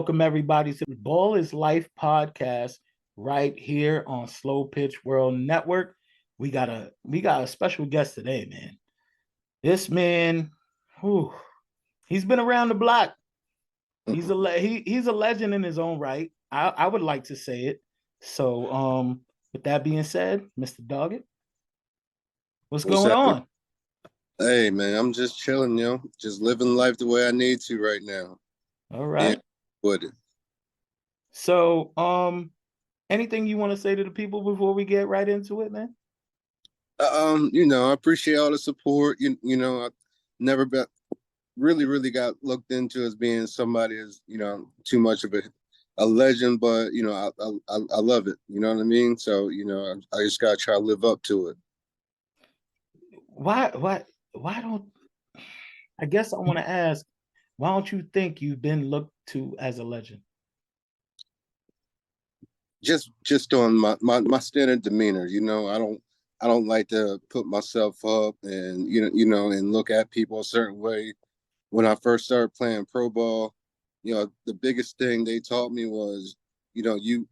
welcome everybody to the Ball is Life podcast right here on Slowpitch World Network. We got a special guest today, man. This man, he's been around the block. He's a legend in his own right. I would like to say it. So with that being said, Mr. Doggett, what's going on? Hey man, I'm just chilling, just living life the way I need to right now. All right. With it. So anything you want to say to the people before we get right into it, man? I appreciate all the support. I never been really got looked into as being somebody as, too much of a legend, but I love it. You know what I mean? So, I just gotta try to live up to it. Why don't I guess I want to ask, why don't you think you've been looked to as a legend? Just on my standard demeanor, I don't like to put myself up and and look at people a certain way. When I first started playing pro ball, the biggest thing they taught me was, you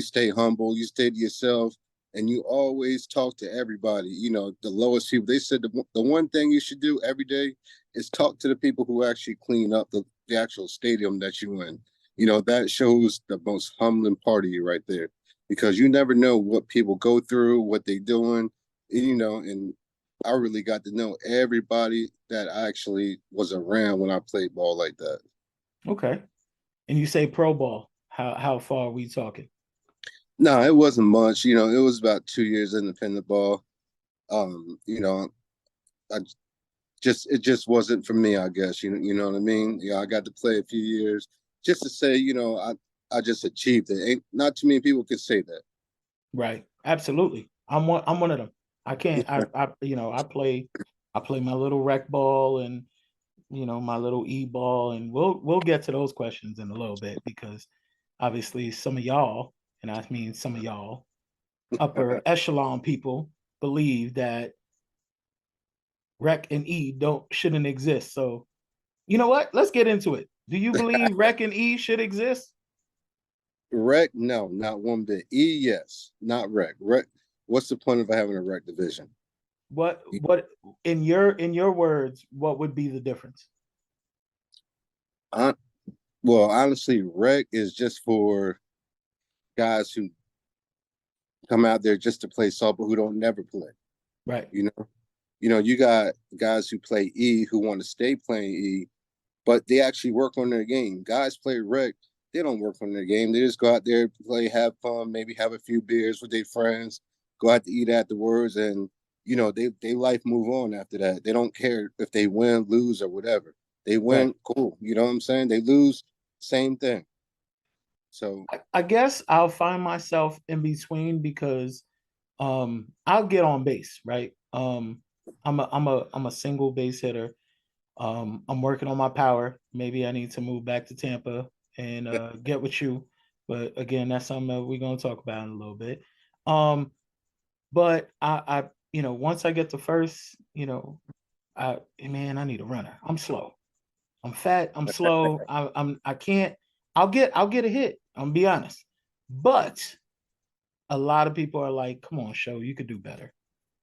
stay humble, you stay to yourself, and you always talk to everybody. The lowest people. They said the one thing you should do every day is talk to the people who actually clean up the actual stadium that you in. That shows the most humbling part of you right there, because you never know what people go through, what they doing, and I really got to know everybody that actually was around when I played ball like that. Okay. And you say pro ball. How far are we talking? No, it wasn't much. It was about 2 years independent ball. I it just wasn't for me, I guess. You know what I mean? I got to play a few years just to say, I just achieved it. Ain't not too many people could say that. Right. Absolutely. I'm one of them. I can't I play my little rec ball and my little e-ball, and we'll get to those questions in a little bit, because obviously some of y'all, and I mean some of y'all upper echelon people, believe that rec and e shouldn't exist. So you know what? Let's get into it. Do you believe rec and e should exist? Rec, no, not one bit. E, yes, not rec. Rec. What's the point of having a rec division? What in your words, what would be the difference? Well, honestly, rec is just for guys who come out there just to play softball, who don't never play. Right. You got guys who play E who want to stay playing E, but they actually work on their game. Guys play rec, they don't work on their game. They just go out there, play, have fun, maybe have a few beers with their friends, go out to eat afterwards, and they life move on after that. They don't care if they win, lose, or whatever. They win, right. Cool. You know what I'm saying? They lose, same thing. So I guess I'll find myself in between, because I'll get on base, right? I'm a single base hitter. I'm working on my power. Maybe I need to move back to Tampa and get with you. But again, that's something that we're gonna talk about in a little bit. But I once I get to first, I need a runner. I'm slow. I'm fat. I'm slow. I can't. I'll get a hit. I'm gonna be honest. But a lot of people are like, "Come on, show, you could do better.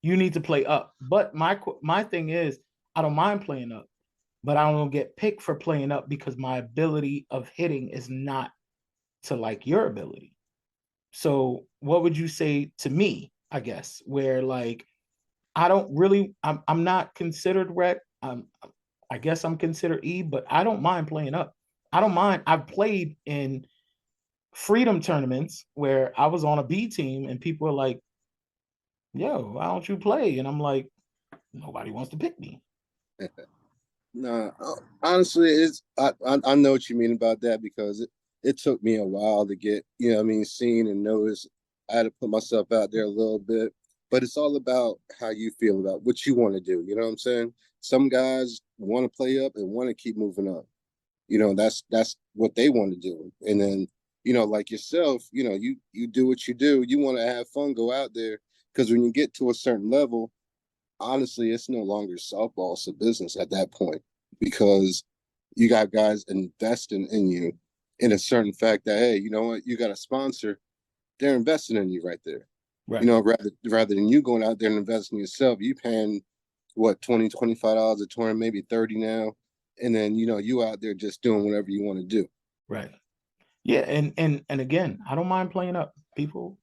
You need to play up." But my thing is, I don't mind playing up, but I don't get picked for playing up because my ability of hitting is not to like your ability. So what would you say to me, I guess, where like I'm not considered rec. I guess I'm considered E, but I don't mind playing up. I don't mind. I've played in freedom tournaments where I was on a B team and people are like, "Yo, why don't you play?" And I'm like, nobody wants to pick me. No, honestly, I know what you mean about that, because it took me a while to get, seen and noticed. I had to put myself out there a little bit, but it's all about how you feel about what you want to do. You know what I'm saying? Some guys want to play up and want to keep moving up. That's what they want to do. And then, like yourself, you do what you do. You want to have fun, go out there, because when you get to a certain level, honestly, it's no longer softball, it's a business at that point, because you got guys investing in you, in a certain fact that, hey, you know what, you got a sponsor, they're investing in you right there. You Right. know, rather than you going out there and investing in yourself, you paying what, $20, $25 a tournament, maybe 30 now. And then, you know, you out there just doing whatever you want to do. Right. Yeah, and again, I don't mind playing up. People,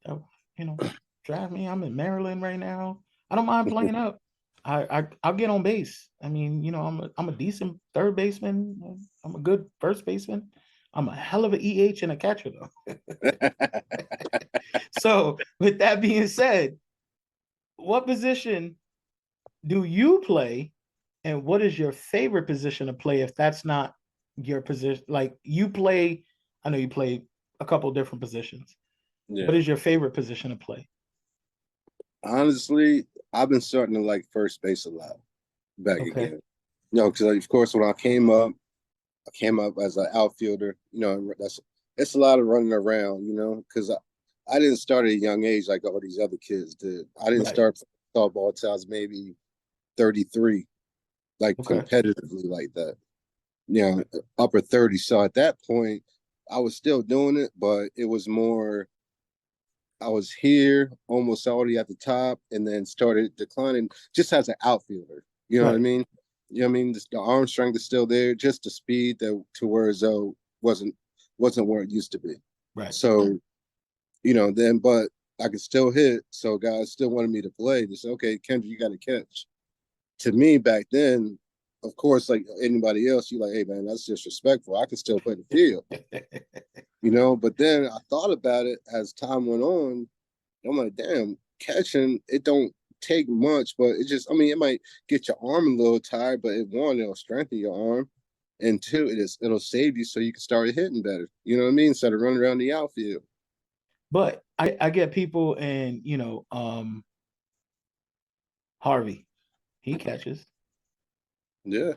you know, draft me. I'm in Maryland right now. I don't mind playing up. I'll get on base. I mean, you know, I'm a decent third baseman. I'm a good first baseman. I'm a hell of an EH and a catcher though. So with that being said, what position do you play, and what is your favorite position to play if that's not your position? Like you play, I know you play a couple different positions. What Yeah. is your favorite position to play? Honestly, I've been starting to like first base a lot back Okay. again. You know, because of course when I came up as an outfielder. You know, it's a lot of running around. You know, because I didn't start at a young age like all these other kids did. I didn't Right. start softball till I was maybe 33, like Okay. competitively like that. You know, upper 30. So at that point, I was still doing it, but it was more. I was here almost already at the top, and then started declining just as an outfielder. You know what I Right. mean? You know what I mean? The arm strength is still there, just the speed that to where as though wasn't where it used to be. Right. So, you know, then but I could still hit. So guys still wanted me to play. They said, okay, Kyndrich, you got to catch. To me back then, of course, like anybody else, you like, hey man, that's disrespectful. I can still play the field, you know. But then I thought about it as time went on. I'm like, damn, catching it don't take much, but it just, I mean, it might get your arm a little tired, but one, it'll strengthen your arm, and two, it'll save you so you can start hitting better. You know what I mean? Instead of running around the outfield. But I get people and Harvey, he catches. Yeah,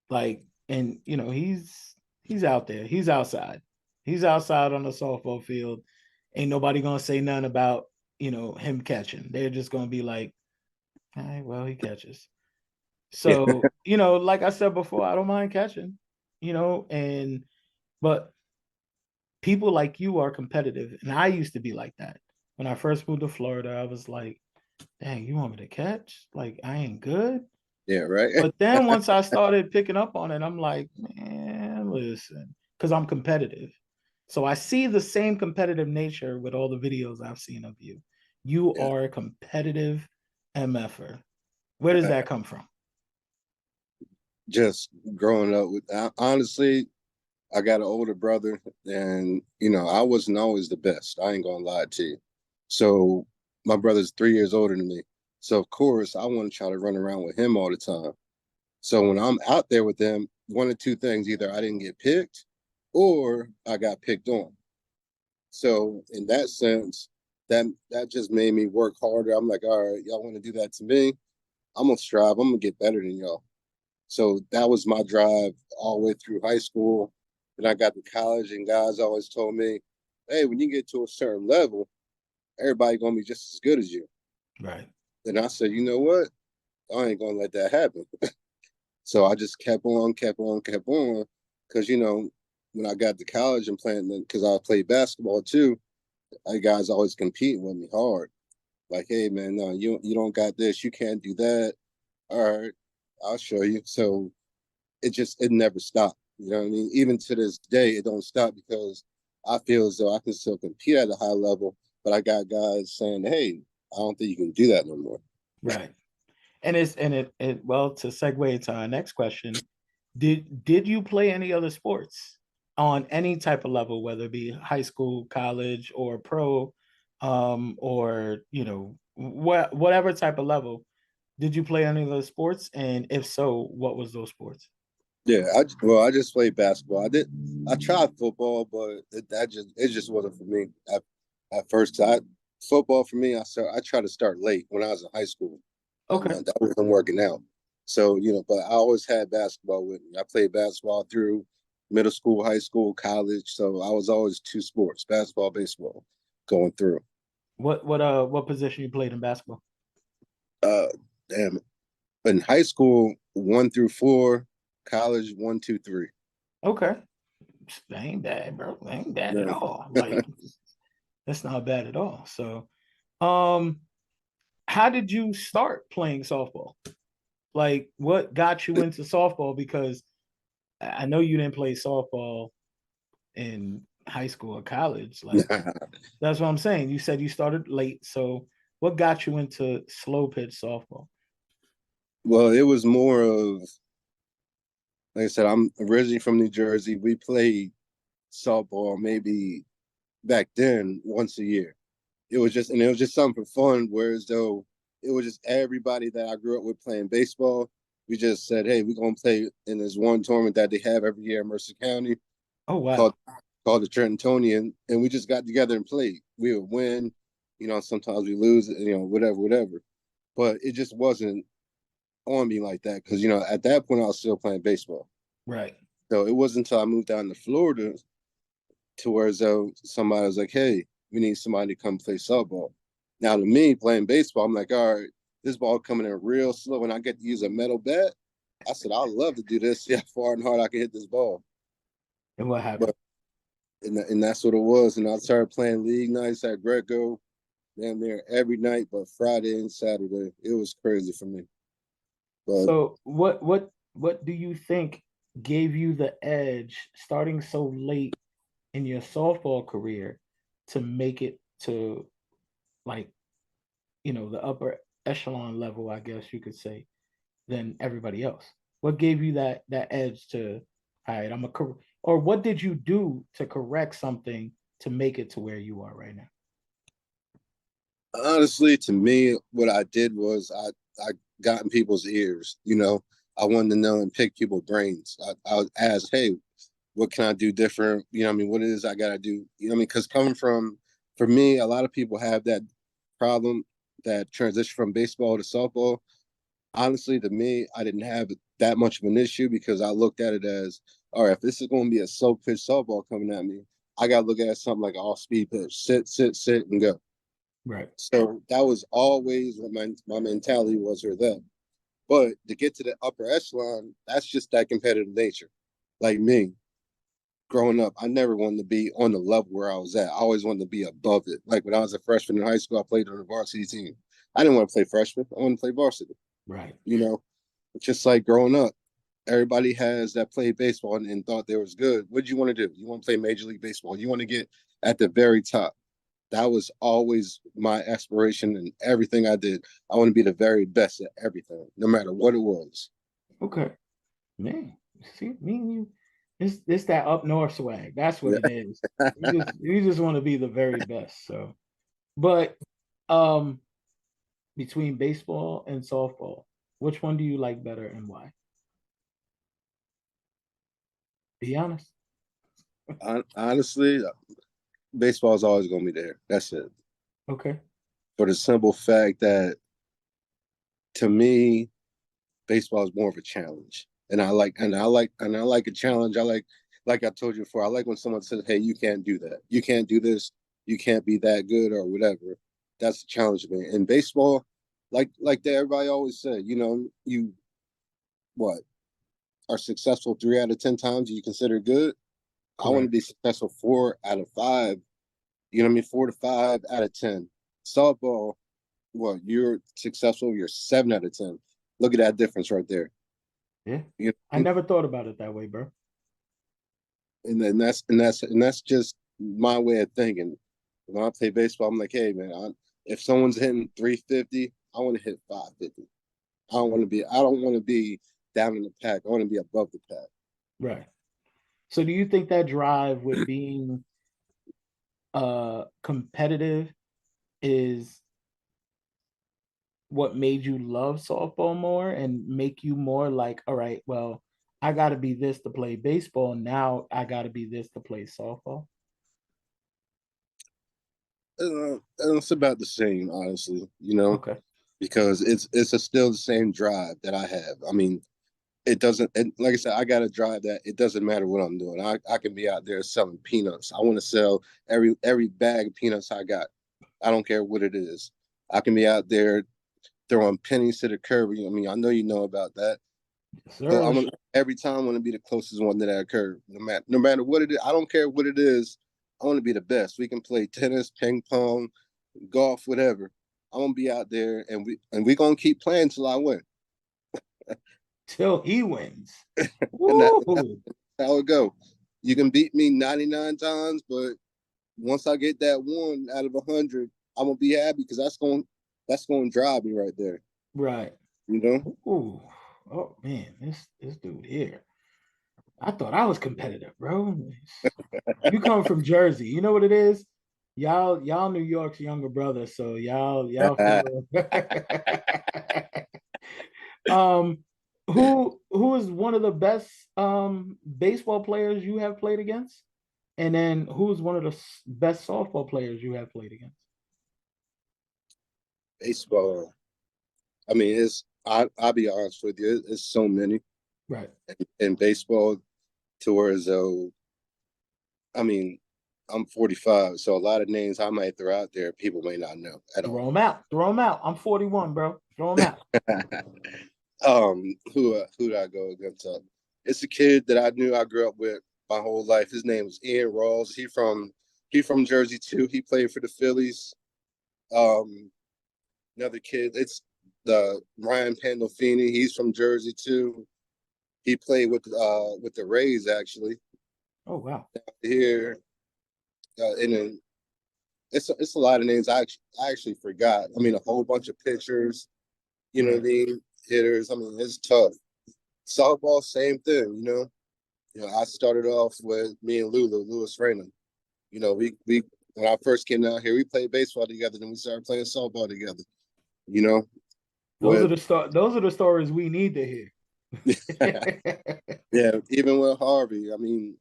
Like, and he's out there. He's outside. He's outside on the softball field. Ain't nobody gonna say nothing about him catching. They're just gonna be like, all right, well, he catches. yeah, So, like I said before, I don't mind catching, and but people like you are competitive. And I used to be like that. When I first moved to Florida, I was like, dang, you want me to catch? Like, I ain't good. yeah, right. But then once I started picking up on it, I'm like, man, listen, because I'm competitive. So I see the same competitive nature with all the videos I've seen of you. You Yeah, are a competitive MFer. Where does that come from? just growing up with, honestly, I got an older brother, and you know, I wasn't always the best. I ain't gonna lie to you. So my brother's 3 years older than me. So of course I want to try to run around with him all the time. So when I'm out there with them, one of two things: either I didn't get picked, or I got picked on. So in that sense, that just made me work harder. I'm like, all right, y'all want to do that to me? I'm gonna strive. I'm gonna get better than y'all. So that was my drive all the way through high school. Then I got to college, and guys always told me, "Hey, when you get to a certain level, everybody gonna be just as good as you." Right. Then I said, "You know what? I ain't gonna let that happen." So I just kept on, kept on, kept on, because when I got to college and playing, because I played basketball too, I guys always competing with me hard. Like, hey man, no, you don't got this, you can't do that. All right, I'll show you. So it never stopped. You know what I mean? Even to this day, it don't stop because I feel as though I can still compete at a high level, but I got guys saying, hey, I don't think you can do that no more. Right. And it well, to segue to our next question, did you play any other sports on any type of level, whether it be high school, college, or pro, or whatever type of level? Did you play any of those sports? And if so, what was those sports? Yeah, I just played basketball. I tried football, but it just wasn't for me at first. Football for me, I tried to start late when I was in high school, and Okay. that wasn't working out. So but I always had basketball with me. I played basketball through middle school, high school, college. So I was always two sports: basketball, baseball, going through. What position you played in basketball? Uh, damn. In high school, 1 through 4, college 1, 2, 3. Okay. That ain't bad, bro. That ain't bad at Yeah. all. Like that's not bad at all. So, um, how did you start playing softball? Like, what got you into softball? Because I know you didn't play softball in high school or college. Like, that's what I'm saying. You said you started late. So, what got you into slow pitch softball? Well, it was more of, like I said, I'm originally from New Jersey. We played softball maybe back then once a year. It was just something for fun. Whereas though it was just everybody that I grew up with playing baseball. We just said, hey, we're gonna play in this one tournament that they have every year in Mercer County Oh, called wow. called the Trentonian, and we just got together and played. We would win, sometimes we lose, whatever. But it just wasn't on me like that because at that point I was still playing baseball. Right. So it wasn't until I moved down to Florida to where as though somebody was like, hey, we need somebody to come play softball. Now to me, playing baseball, I'm like, all right, this ball coming in real slow and I get to use a metal bat. I said, I'd love to do this, see how far and hard I can hit this ball. And what happened? But and that's what it was. And I started playing league nights at Greco, damn near every night, but Friday and Saturday. It was crazy for me. But So, what do you think gave you the edge starting so late in your softball career to make it to, like, the upper echelon level, I guess you could say, than everybody else? What gave you that edge to, all right, or what did you do to correct something to make it to where you are right now? honestly, to me, what I did was I got in people's ears. I wanted to know and pick people's brains. I would ask, hey, what can I do different? What it is I got to do. Because coming from, for me, a lot of people have that problem, that transition from baseball to softball. Honestly, to me, I didn't have that much of an issue because I looked at it as, all right, if this is going to be a slow pitch softball coming at me, I got to look at something like an off speed pitch, sit, and go. Right. So that was always what my mentality was for them. But to get to the upper echelon, that's just that competitive nature. Like me, growing up, I never wanted to be on the level where I was at. I always wanted to be above it. Like when I was a freshman in high school, I played on the varsity team. I didn't want to play freshman. I wanted to play varsity. Right. You know, just like growing up, everybody has that played baseball and thought they was good. What do you want to do? You want to play Major League Baseball. You want to get at the very top. That was always my aspiration in everything I did. I want to be the very best at everything, no matter what it was. Okay. Man, see, me and you, it's that up north swag. That's what Yeah. it is. You just want to be the very best. So, but um, between baseball and softball, which one do you like better and why? Be honest. Honestly, baseball is always going to be there. That's it. Okay. For the simple fact that, to me, baseball is more of a challenge, and I like a challenge. Like I told you before, I like when someone says, "Hey, you can't do that. You can't do this. You can't be that good or whatever." That's a challenge to me. In baseball, everybody always said, you what are successful 3 out of 10 times you consider good. I want to Correct. be successful 4 out of 5. You know what I mean? 4 to 5 out of 10. Softball, well, you're successful. You're 7 out of 10. Look at that difference right there. Yeah. You I know, never thought about it that way, bro. and then that's just my way of thinking. When I play baseball, I'm like, hey man, if someone's hitting 350, I want to hit 550. I don't want to be down in the pack. I want to be above the pack. Right. So do you think that drive with being competitive is what made you love softball more and make you more like, all right, well, I got to be this to play baseball. Now I got to be this to play softball. It's about the same, honestly. Okay. Because it's still the same drive that I have. I mean, it doesn't. And like I said, I got to drive that. It doesn't matter what I'm doing. I can be out there selling peanuts. I want to sell every bag of peanuts I got. I don't care what it is. I can be out there throwing pennies to the curb. I mean, I know you know about that. So Sir. every time I want to be the closest one to that curve, no matter what it is. I don't care what it is. I want to be the best. We can play tennis, ping pong, golf, whatever. I'm gonna be out there, and we gonna keep playing till I win. Till he wins. And Woo! that's how it go. You can beat me 99 times, but once I get that one out of 100, I'm gonna be happy because that's gonna drive me right there. Right. You know. Ooh. Oh man, this dude here. I thought I was competitive, bro. You come from Jersey. You know what it is? Y'all New York's younger brother, so y'all feel um who is one of the best baseball players you have played against? And then who's one of the best softball players you have played against? Baseball. I mean, I'll be honest with you. It's so many Right. in baseball to where as though, I mean, I'm 45, so a lot of names I might throw out there, people may not know at all. Throw them out. Throw them out. I'm 41, bro. Throw them out. Who did I go against? It's a kid that I knew I grew up with my whole life. His name was Ian Rawls. He from Jersey too. He played for the Phillies. Um, Another kid, it's the Ryan Pandolfini. He's from Jersey too. He played with the Rays actually Oh wow. here. And then it's a lot of names I actually forgot. I mean, a whole bunch of pitchers. You know what I mean? Hitters. I mean, it's tough. Softball, same thing. I started off with me and Lewis Raymond. We when I first came down here, we played baseball together. Then we started playing softball together. You know, Those are with the stories we need to hear. yeah, even with Harvey. I mean,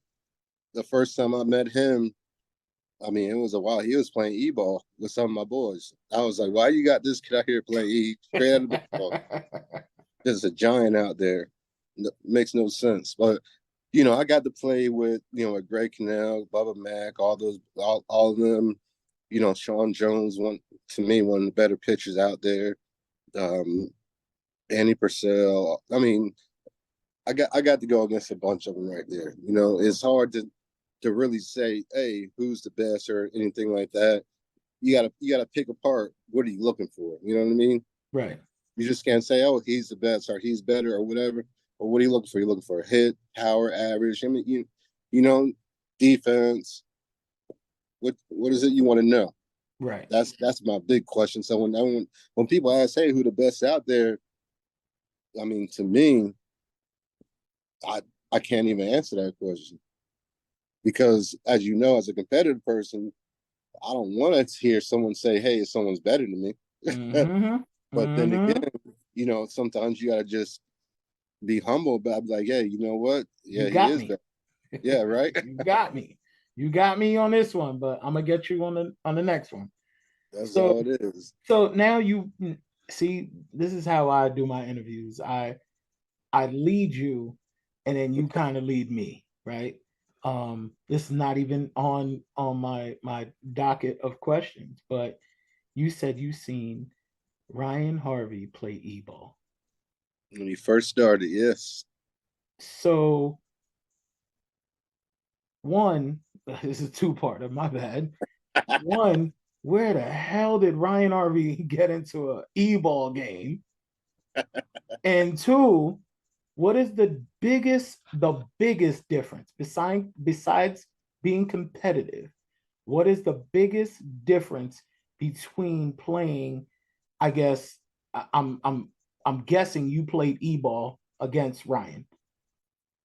the first time I met him, I mean, it was a while. He was playing e-ball with some of my boys. I was like, "Why you got this kid out here playing straight out of baseball? There's a giant out there. Makes no sense." But I got to play with with Greg Cannell, Bubba Mack, all of them. Sean Jones, one of the better pitchers out there. Andy Purcell. I mean, I got to go against a bunch of them right there. It's hard to really say, hey, who's the best or anything like that. You gotta pick apart what are you looking for. You know what I mean? Right. You just can't say, oh, he's the best or he's better or whatever. Or what are you looking for? You're looking for a hit, power, average. I mean, defense. What is it you want to know? Right. That's my big question. So when people ask, hey, who the best out there? I mean, to me, I can't even answer that question because, as you know, as a competitive person, I don't want to hear someone say, "Hey, someone's better than me." Mm-hmm. But then Mm-hmm. again, sometimes you gotta just be humble about like, "Hey, you know what? You Yeah, he got is me. better. Yeah, right. You got me. You got me on this one, but I'm gonna get you on the next one. That's So all it is." so now you see, this is how I do my interviews. I lead you, and then you kind of lead me, right? This is not even on my docket of questions, but you said you seen Ryan Harvey play e-ball. When he first started, yes. So one, this is two part of my bad. One, where the hell did Ryan Harvey get into a e-ball game? And two, what is the biggest difference besides being competitive? What is the biggest difference between playing? I guess I'm guessing you played e-ball against Ryan.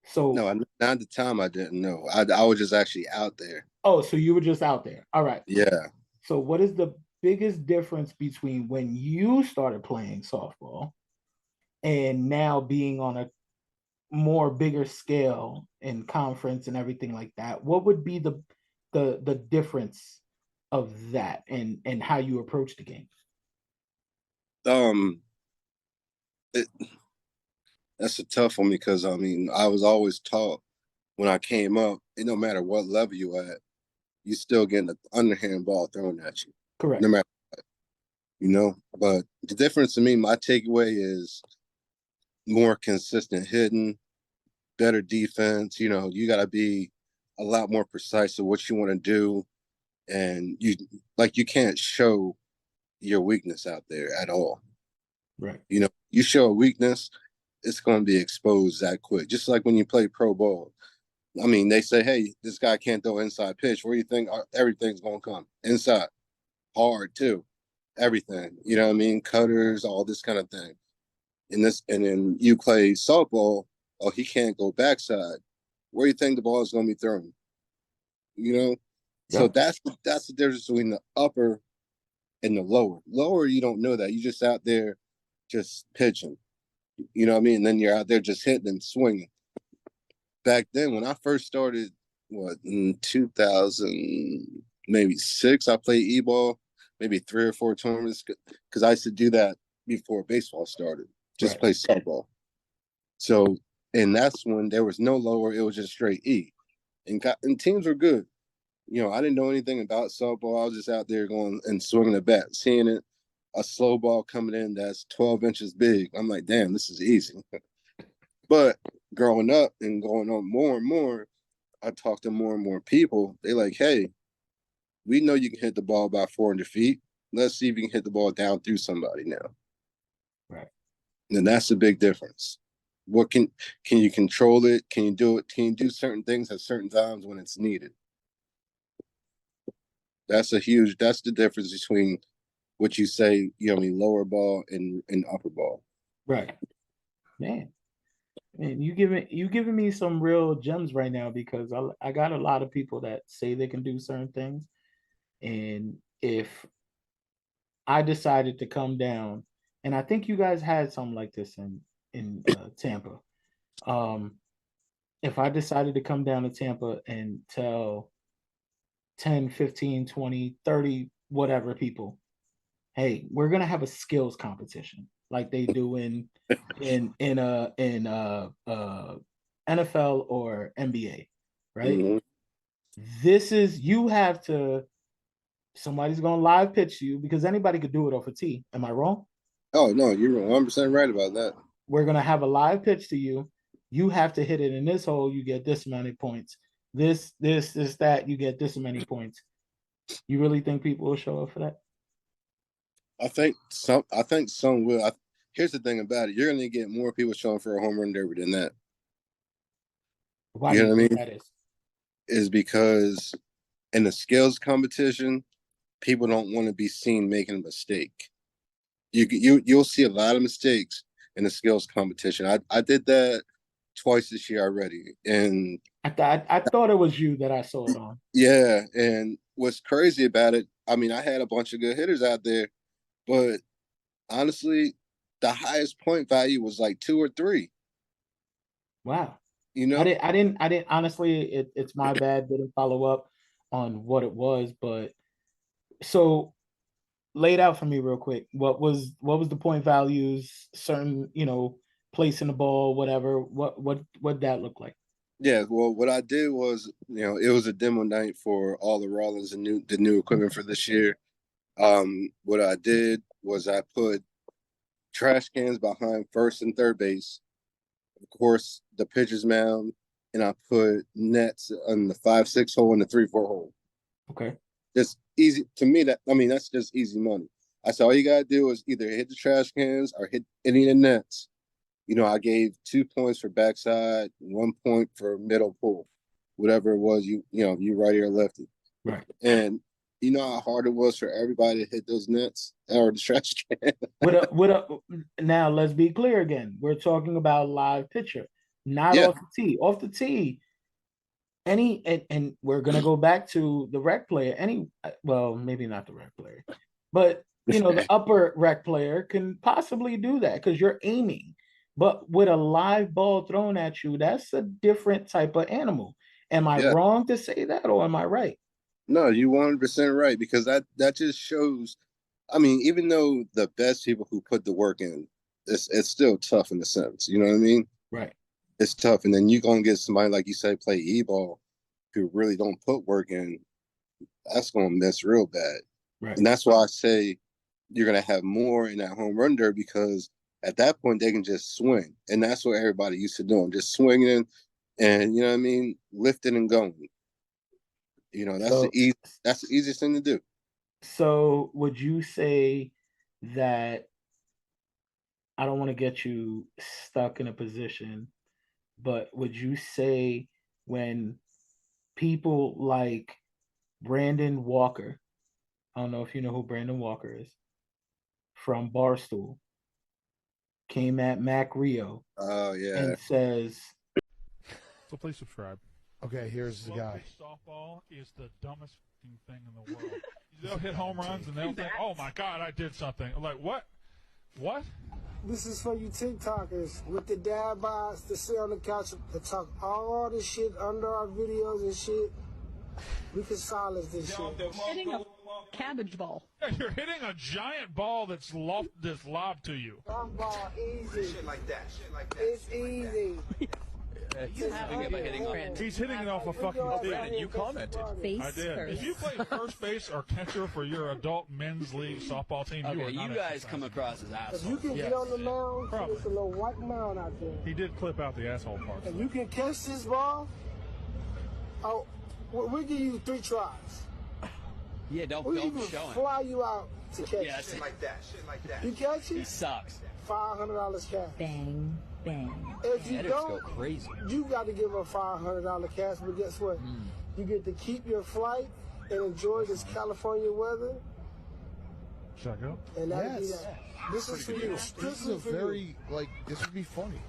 So No, not at the time. I didn't know. I was just actually out there. so you were just out there. All right. Yeah. So what is the biggest difference between when you started playing softball and now being on a more bigger scale in conference and everything like that? What would be the difference of that and how you approach the game? Um. It, that's a tough one because I mean I was always taught when I came up, no matter what level you at, you still getting an underhand ball thrown at you, no Correct. matter. But the difference to me, my takeaway is more consistent hitting, better defense. You got to be a lot more precise of what you want to do, and you can't show your weakness out there at all. Right. You show a weakness, it's going to be exposed that quick. Just like when you play pro ball. I mean, they say, hey, this guy can't throw inside pitch. Where do you think everything's going to come? Inside. Hard, too. Everything. You know what I mean? Cutters, all this kind of thing. And then you play softball, oh, he can't go backside. Where do you think the ball is going to be thrown? So Yeah. that's the difference between the upper and the lower. Lower, you don't know that. You're just out there just pitching. You know what I mean? And then you're out there just hitting and swinging. Back then, when I first started, in 2000, maybe 6, I played e-ball, maybe 3 or 4 tournaments, because I used to do that before baseball started, just play softball. So, and that's when there was no lower, it was just straight E. And teams were good. I didn't know anything about softball. I was just out there going and swinging the bat, seeing it, a slow ball coming in that's 12 inches big. I'm like, damn, this is easy. But growing up and going on more and more, I talk to more and more people. They like, hey, we know you can hit the ball about 400 feet. Let's see if you can hit the ball down through somebody now. Right. And that's the big difference. What can you control it? Can you do it? Can you do certain things at certain times when it's needed? That's the difference between what you say, lower ball and upper ball. Right. Man, you giving me some real gems right now, because I got a lot of people that say they can do certain things, and if I decided to come down, and I think you guys had something like this in Tampa. If I decided to come down to Tampa and tell 10, 15, 20, 30, whatever people, hey, we're gonna have a skills competition like they do in NFL or NBA, right? Mm-hmm. This is, you have to, somebody's gonna live pitch you, because anybody could do it off a tee. Am I wrong? Oh no, you're 100% right about that. We're gonna have a live pitch to you. You have to hit it in this hole. You get this many points. This, that. You get this many points. You really think people will show up for that? I think some will. Here's the thing about it: you're going to get more people showing for a home run derby than that. Why do You you know what I think mean? that is? Is because in the skills competition, people don't want to be seen making a mistake. You'll see a lot of mistakes in the skills competition. I did that twice this year already, and I thought it was you that I saw it on. yeah. And what's crazy about it? I mean, I had a bunch of good hitters out there, but honestly, the highest point value was like 2 or 3. Wow. You I know? didn't. I didn't. I didn't. Honestly, it's my bad. Didn't follow up on what it was, but so lay it out for me real quick. What was the point values? Certain, placing the ball, whatever. What that look like? Yeah. Well, what I did was, it was a demo night for all the Rollins and the new equipment for this year. What I did was I put trash cans behind first and third base, of course, the pitcher's mound, and I put nets on the 5-6 hole and the 3-4 hole. Okay. Just easy to me. That's just easy money. I said all you gotta do is either hit the trash cans or hit any of the nets. I gave 2 points for backside, 1 point for middle pull, whatever it was. You righty or lefty, Right. and you know how hard it was for everybody to hit those nets or the trash can. Now let's be clear again. We're talking about live pitcher, not Yeah, off the tee. Off the tee, and we're gonna go back to the rec player. Well, maybe not the rec player, but the upper rec player can possibly do that because you're aiming. But with a live ball thrown at you, that's a different type of animal. Am I yeah. wrong to say that, or am I right? No, you 100% right, because that just shows. I mean, even though the best people who put the work in, it's still tough in a sense. You know what I mean? Right. It's tough, and then you're gonna get somebody like you say play e-ball who really don't put work in. That's gonna miss real bad, Right. and that's why I say you're gonna have more in that home run derby because At that point, they can just swing, and that's what everybody used to do, just swinging, and you know what I mean, lifting and going. You know, that's So that's the easiest thing to do. so would you say that, I don't want to get you stuck in a position, but would you say when people like Brandon Walker, I don't know if you know who Brandon Walker is, from Barstool, came at Mac Rio Oh yeah. and says, So please subscribe. Okay, here's the guy. Softball is the dumbest thing in the world. They'll hit home runs and they'll think, "Oh my God, I did something." I'm like, what? What? This is for you TikTokers with the dad bods to sit on the couch and talk all this shit under our videos and shit. We can silence this shit. Hitting a cabbage ball. Yeah, you're hitting a giant ball that's lobbed to you. Softball, easy. Shit like that. Shit like that. It's easy. He's hitting it off a fucking tee. You commented. Face I did. first. If you play first base or catcher for your adult men's league softball team, you are not you guys exercising. come across as If assholes. you can get on the mound, Probably. there's a little white mound out there. He did clip out the asshole part. If you can catch this ball, oh, we'll give you 3 tries. Yeah, don't We'll even show him. fly you out to catch Yeah, it. shit like that. Shit like that. You catch He it, sucks. $500 cash. Bang, bang. If you Editors go don't, crazy. you got to give a $500 cash. But guess what? You get to keep your flight and enjoy this California weather. Should I go? And that'll be Yes. that. This is for you. This is a Strictly for you. very, like, this would be funny.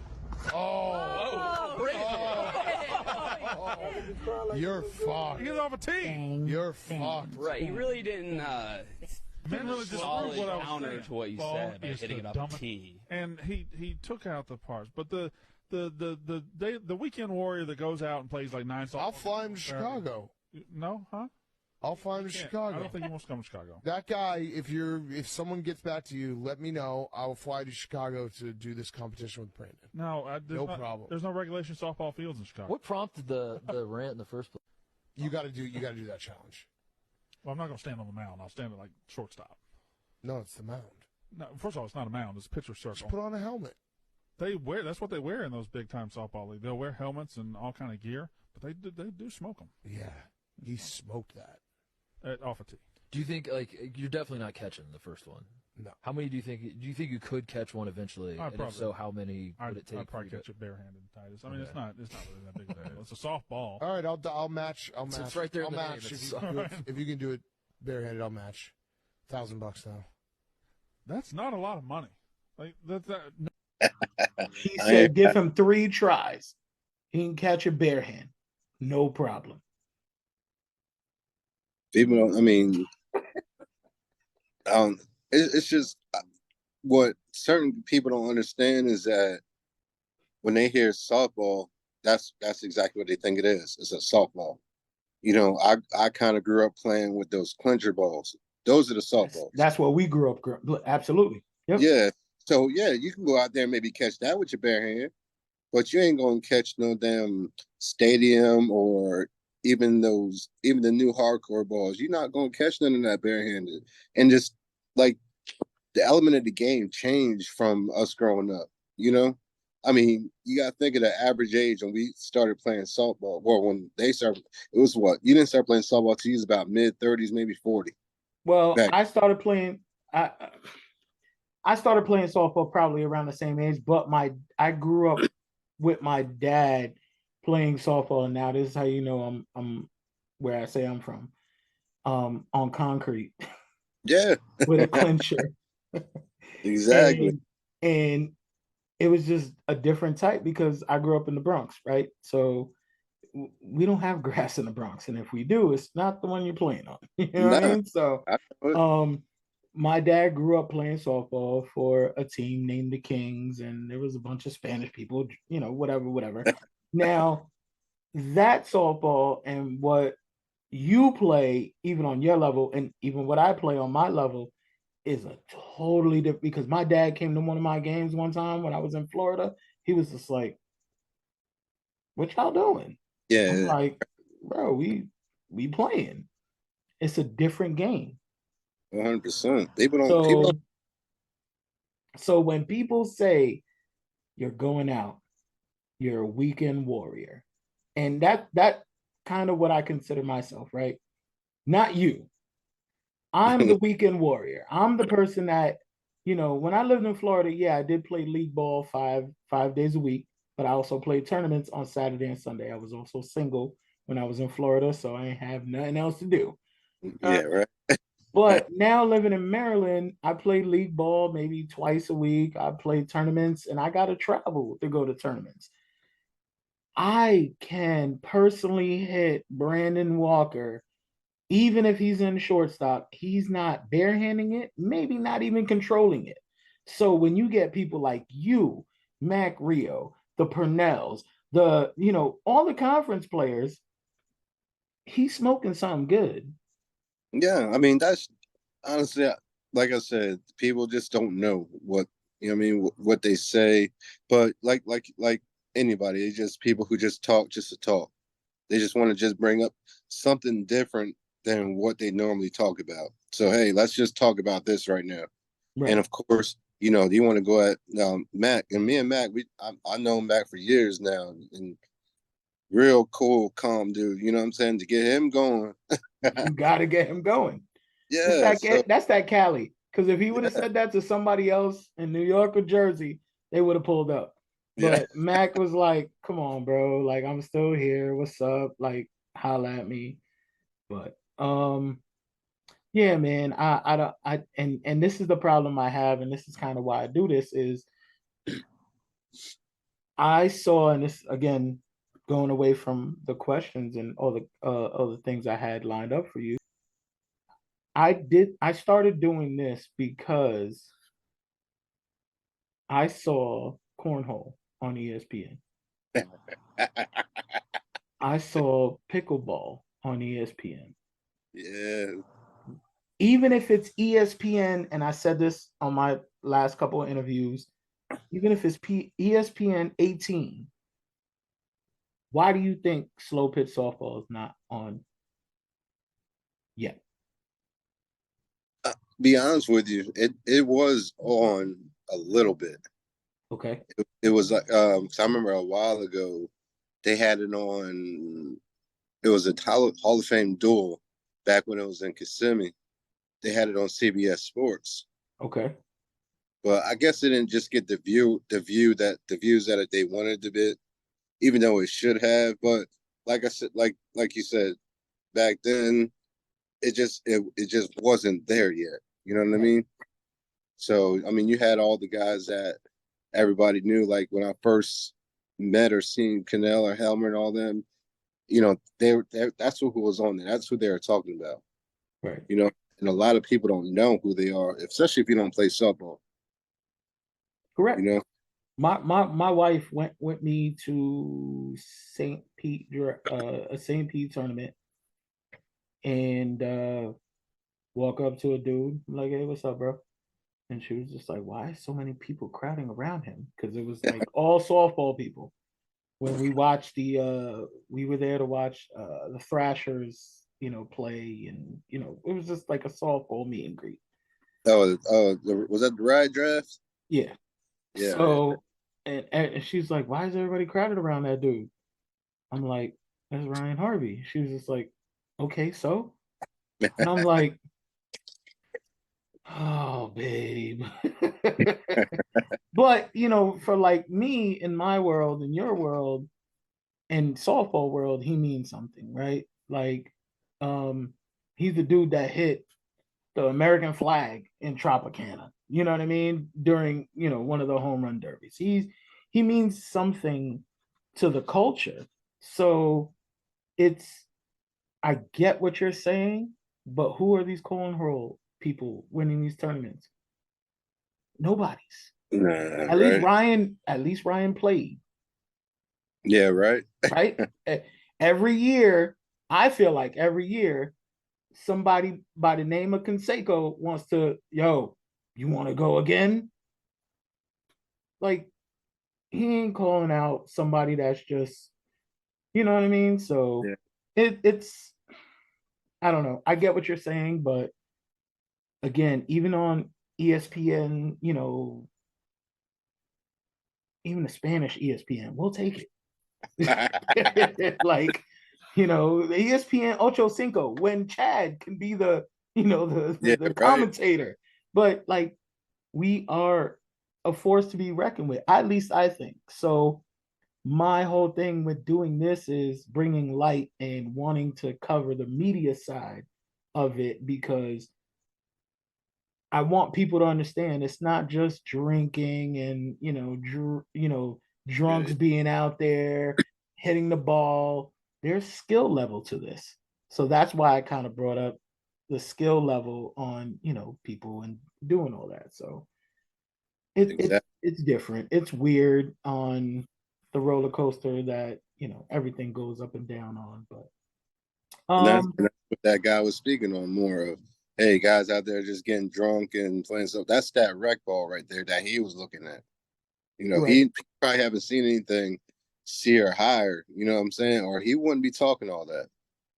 You're fucked. He gets off a tee. Bang. You're bang, fucked. Right, he bang. really didn't Man really just solid proved what I was counter saying. to what you Ball said by is hitting the it up dumbest- a tee. And he took out the parts, but the weekend warrior that goes out and plays like 9 softball. I'll fly him to Chicago. No, huh? I'll fly him to Can't. Chicago. I don't think he wants to come to Chicago. That guy, if someone gets back to you, let me know. I'll fly to Chicago to do this competition with Brandon. No, No problem. There's no regulation softball fields in Chicago. What prompted the rant in the first place? You got to do that challenge. Well, I'm not going to stand on the mound. I'll stand at like shortstop. No, it's the mound. No, first of all, it's not a mound. It's a pitcher's Just circle. put on a helmet. That's what they wear in those big time softball leagues. They'll wear helmets and all kind of gear, but they do smoke them Yeah, he smoked that. off a tee. Do you think you're definitely not catching the first one? No. How many do you think? Do you think you could catch one eventually? I'd And probably- if so, how many would it take? I'd probably for you catch it barehanded, Titus. I mean, Okay. it's not really that big of a deal. It's a softball. All right, I'll match. I'll So match. it's right there in I'll the name. match It's if you, can do it, fine. if you can do it barehanded. I'll match. $1,000 now. That's not a lot of money. Like that. he said, give him 3 tries. He can catch a bare hand. No problem. People don't. I mean, it's just what certain people don't understand is that when they hear softball, that's exactly what they think it is. It's a softball. You know, I kind of grew up playing with those clincher balls. Those are the softballs. That's what we grew up. Absolutely. Yep. Yeah. So yeah, you can go out there and maybe catch that with your bare hand, but you ain't gonna catch no damn stadium or even the new hardcore balls. You're not gonna catch none of that barehanded. And just like the element of the game changed from us growing up, you know? I mean, you gotta think of the average age when we started playing softball. Well, when they started, it was what? You didn't start playing softball till you was about mid-30s, maybe 40. Well, Back. I started playing. I started playing softball probably around the same age, but I grew up with my dad playing softball, and now this is how you know I'm where I say I'm from. On concrete Yeah, with a clincher. exactly. And it was just a different type because I grew up in the Bronx, right? So we don't have grass in the Bronx, and if we do, it's not the one you're playing on. You know what I Nah. mean? So I- my dad grew up playing softball for a team named the Kings, and there was a bunch of Spanish people, you know, whatever. Now, that softball and what you play, even on your level, and even what I play on my level, is a totally different. Because my dad came to one of my games one time when I was in Florida. He was just like, "What y'all doing?" I'm yeah, like, "Bro, we playing. It's a different game." 100%. People So don't So when people say you're going out, you're a weekend warrior, and that kind of what I consider myself, right? Not you. I'm the weekend warrior. I'm the person that, when I lived in Florida, yeah, I did play league ball five days a week, but I also played tournaments on Saturday and Sunday. I was also single when I was in Florida, so I didn't have nothing else to do. Yeah, right. But now living in Maryland, I play league ball maybe twice a week. I play tournaments and I got to travel to go to tournaments. I can personally hit Brandon Walker, even if he's in shortstop, he's not barehanding it, maybe not even controlling it. So when you get people like you, Mac Rio, the Purnells, all the conference players, he's smoking something good. Yeah, I mean that's honestly, like I said, people just don't know what I mean, what they say. But like anybody, it's just people who just talk just to talk. They just want to just bring up something different than what they normally talk about. So hey, let's just talk about this right now. Right. And of course, you want to go at Mac, and me and Mac, I know Mac for years now, and real cool, calm dude. You know what I'm saying? To get him going, You got to get him going. yeah. So That's that Cali. Because if he would have yeah, said that to somebody else in New York or Jersey, they would have pulled up. yeah. But Mac was like, "Come on, bro. Like, I'm still here. What's up? Like, holla at me." But yeah, man. I don't. And this is the problem I have, and this is kind of why I do this. Is I saw, and this again, going away from the questions and all the other things I had lined up for you. I started doing this because I saw cornhole on ESPN. I saw pickleball on ESPN. Yeah. Even if it's ESPN, and I said this on my last couple of interviews, even if it's ESPN 18, why do you think slow pitch softball is not on yet? Be honest with you, it was on a little bit. Okay. It was like 'cause I remember a while ago they had it on. It was a Hall of Fame duel back when it was in Kissimmee. They had it on CBS Sports. Okay. But I guess it didn't just get the views that they wanted to get, even though it should have. But like I said, like you said, back then, it just wasn't there yet. You know what I mean? So I mean, you had all the guys that everybody knew. Like when I first met or seen Cannell or Helmer and all them, that's who was on there. That's who they were talking about. Right. And a lot of people don't know who they are, especially if you don't play softball. Correct. You know. My wife went with me to St. Pete, a St. Pete tournament, and walk up to a dude like, "Hey, what's up, bro?" And she was just like, "Why are so many people crowding around him?" Because it was like all softball people. When we watched we were there to watch the Thrashers, play, and it was just like a softball meet and greet. Was that the ride draft? Yeah. Yeah. So, and she's like, "Why is everybody crowded around that dude?" I'm like, "That's Ryan Harvey." She was just like, "Okay, so," and I'm like, "Oh, babe." But for like me in my world, in your world, in softball world, he means something, right? Like, he's the dude that hit the American flag in Tropicana. You know what I mean? During one of the home run derbies, he means something to the culture. So it's I get what you're saying, but who are these cornhole people winning these tournaments? Nobody's. Nah, At least right. Ryan played. Yeah, right. Right? Every year, I feel like every year, somebody by the name of Conseco wants to, "Yo, you want to go again?" Like, he ain't calling out somebody that's just, you know what I mean? So Yeah. it's I don't know. I get what you're saying, but again, even on ESPN, even the Spanish ESPN, we'll take it. Like, the ESPN Ocho Cinco, when Chad can be the, the commentator. But like, we are a force to be reckoned with. At least I think. So my whole thing with doing this is bringing light and wanting to cover the media side of it, because I want people to understand it's not just drinking and drunks being out there hitting the ball. There's skill level to this. So that's why I kind of brought up the skill level on, people and doing all that. So it's different. It's weird on the roller coaster that, everything goes up and down on. But and that's what that guy was speaking on, more of, hey, guys out there just getting drunk and playing stuff. That's that rec ball right there that he was looking at. He probably haven't seen anything see or higher, you know what I'm saying? Or he wouldn't be talking all that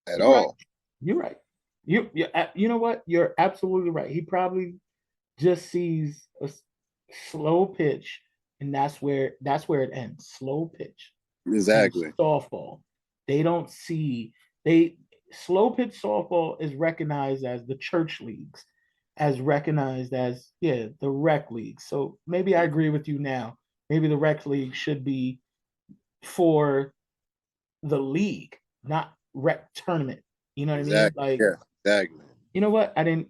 at all. You're right. You know what? You're absolutely right. He probably just sees a slow pitch, and that's where it ends. Slow pitch. Exactly. Softball. They don't see slow pitch softball is recognized as the church leagues, as recognized as the rec league. So maybe I agree with you now. Maybe the rec league should be for the league, not rec tournament. You know what I mean? Like, exactly. You know what? I didn't.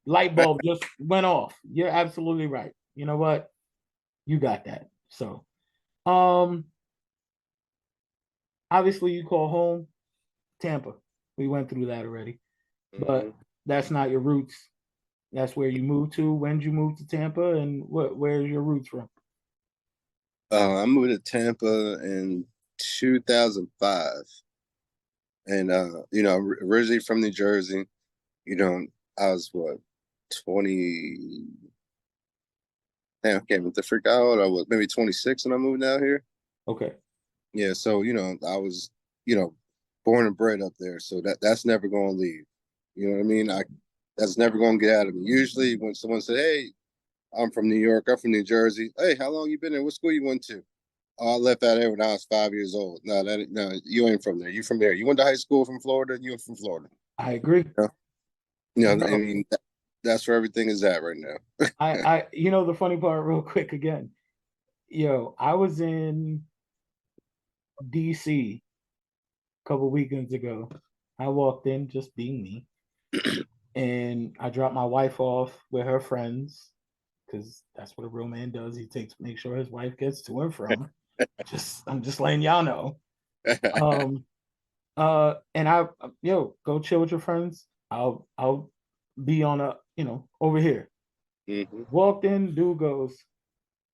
Light bulb just went off. You're absolutely right. You know what? You got that. So, obviously you call home Tampa. We went through that already, but that's not your roots. That's where you moved to. When did you move to Tampa, and where's your roots from? I moved to Tampa in 2005, and originally from New Jersey. I was 20. Damn, I can't even figure out how old I was. Maybe 26 when I moved out here. Okay. Yeah, so I was born and bred up there, so that's never going to leave. You know what I mean? That's never going to get out of me. Usually, when someone said, "Hey, I'm from New York. I'm from New Jersey. Hey, how long you been there? What school you went to?" Oh, I left out there when I was 5 years old. No, you ain't from there. You from there. You went to high school from Florida. You were from Florida. I agree. I mean, that's where everything is at right now. I the funny part, real quick again. I was in DC a couple weekends ago. I walked in just being me, and I dropped my wife off with her friends, because that's what a real man does. He make sure his wife gets to and from. I'm just letting y'all know. And I go chill with your friends. I'll be on over here. Mm-hmm. Walked in, dude goes,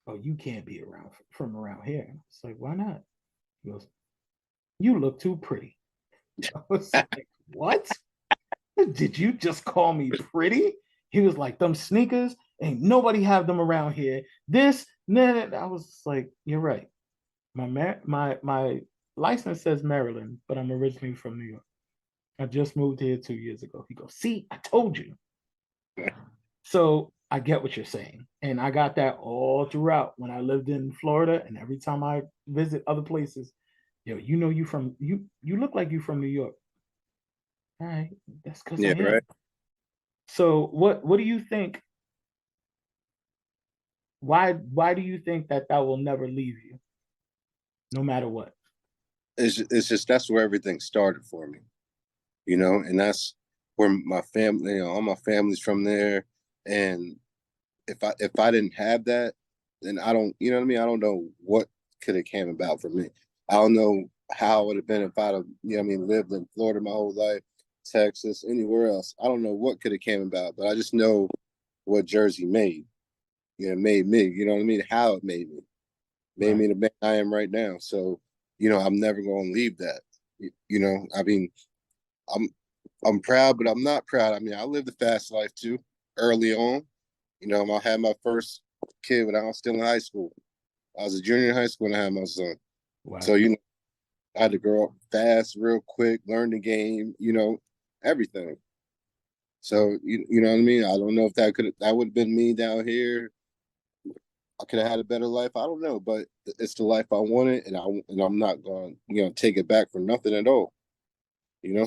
"Oh, you can't be from around here." It's like, why not? He goes, "You look too pretty." I was like, what? Did you just call me pretty? He was like, "Them sneakers, ain't nobody have them around here." This, I was like, you're right. My license says Maryland, but I'm originally from New York. I just moved here 2 years ago. He goes, "See, I told you." So I get what you're saying. And I got that all throughout when I lived in Florida. And every time I visit other places, you look like you from New York. All right. That's because I am. Right. So what do you think? Why do you think that will never leave you, no matter what? It's just that's where everything started for me, and that's where my family, all my family's from there. And if I didn't have that, then I don't, I don't know what could have came about for me. I don't know how it would have been if I'd have, lived in Florida my whole life, Texas, anywhere else. I don't know what could have came about, but I just know what Jersey made. Made me, how it made me. Made me the man I am right now. So, I'm never going to leave that. I'm proud, but I'm not proud. I lived a fast life too, early on. I had my first kid when I was still in high school. I was a junior in high school when I had my son. Wow. So, I had to grow up fast, real quick, learn the game, everything. So, you know what I mean? I don't know if that would have been me down here. I could have had a better life. I don't know, but it's the life I wanted, and I'm not going to take it back for nothing at all.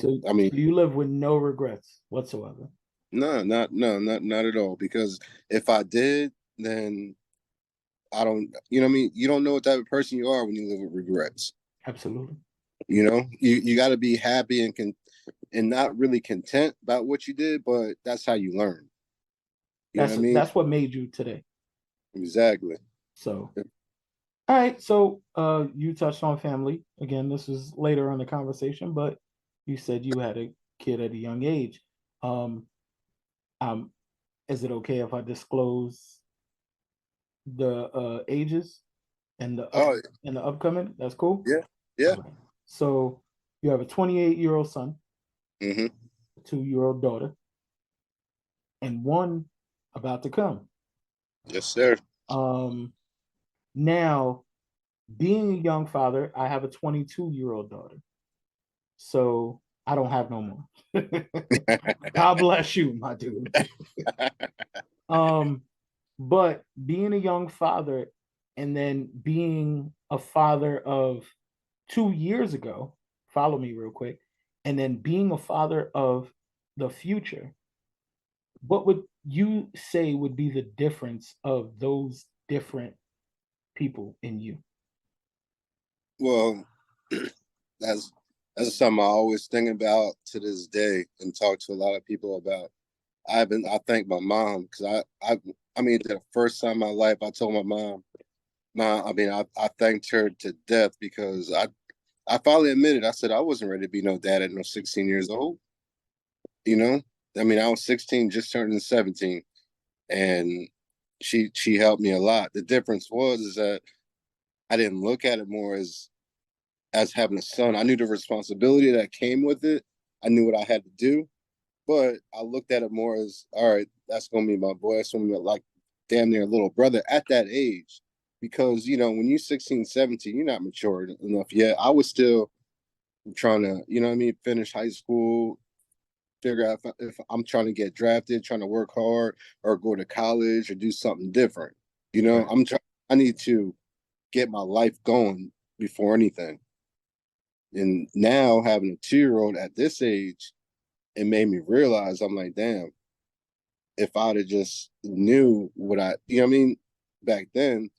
So, I mean, so you live with no regrets whatsoever. no, not at all. Because if I did, then I don't. You know what I mean? You don't know what type of person you are when you live with regrets. Absolutely. You got to be happy and not really content about what you did, but that's how you learn. You know what I mean? That's what made you today. Exactly. So, all right. So, you touched on family again. This is later on the conversation, but you said you had a kid at a young age. Um, um, is it okay if I disclose the ages and Oh, the upcoming? That's cool. yeah, yeah. All right. So you have a 28-year-old son, Mm-hmm. a 2-year-old daughter, and one about to come. Yes, sir. Now, being a young father, I have a 22-year-old daughter. So I don't have no more. God bless you, my dude. But being a young father and then being a father of 2 years ago, follow me real quick, and then being a father of the future, what would you say would be the difference of those different people in you? Well, that's that's something I always think about to this day and talk to a lot of people about. I thank my mom because I mean the first time in my life I told my mom, I thanked her to death because I finally admitted I said I wasn't ready to be no dad at no 16 years old. You know, I mean I was 16, just turning 17, and she helped me a lot. The difference was is that I didn't look at it more as having a son. I knew the responsibility that came with it. I knew what I had to do, but I looked at it more as, all right, that's going to be my boy. That's going to be like damn near a little brother at that age. Because, when you're 16, 17, you're not mature enough yet. I was still trying to, finish high school, figure out if I'm trying to get drafted, trying to work hard or go to college or do something different. Right. I need to get my life going before anything. And now having a 2-year-old at this age, it made me realize I'm like, damn, if I'd have just knew what back then,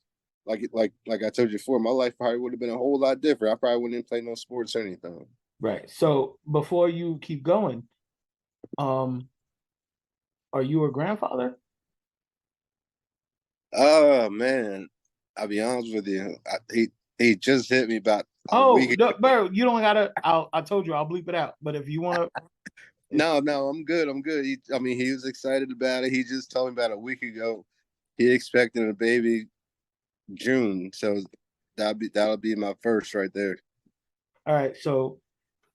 like I told you before, my life probably would have been a whole lot different. I probably wouldn't play no sports or anything. Right. So before you keep going, are you a grandfather? Oh man, I'll be honest with you. He just hit me about a week. No, bro, you don't gotta. I told you I'll bleep it out. But if you want to, No, I'm good. I'm good. He was excited about it. He just told me about a week ago. He expecting a baby June, so that'll be my first right there. all right. So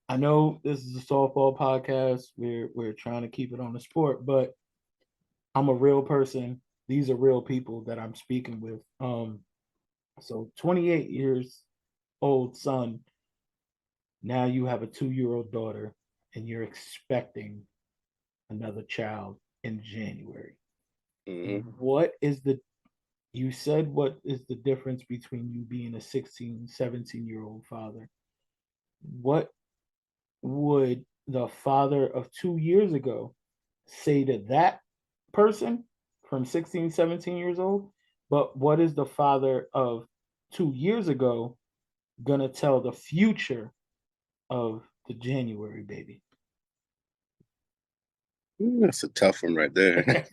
I know this is a softball podcast. We're trying to keep it on the sport, but I'm a real person. These are real people that I'm speaking with. So 28 years old son. Now you have a 2-year-old daughter, and you're expecting another child in January. Mm-hmm. You said what is the difference between you being a 16, 17-year-old father? What would the father of 2 years ago say to that person from 16, 17 years old? But what is the father of 2 years ago gonna tell the future of the January baby? That's a tough one right there.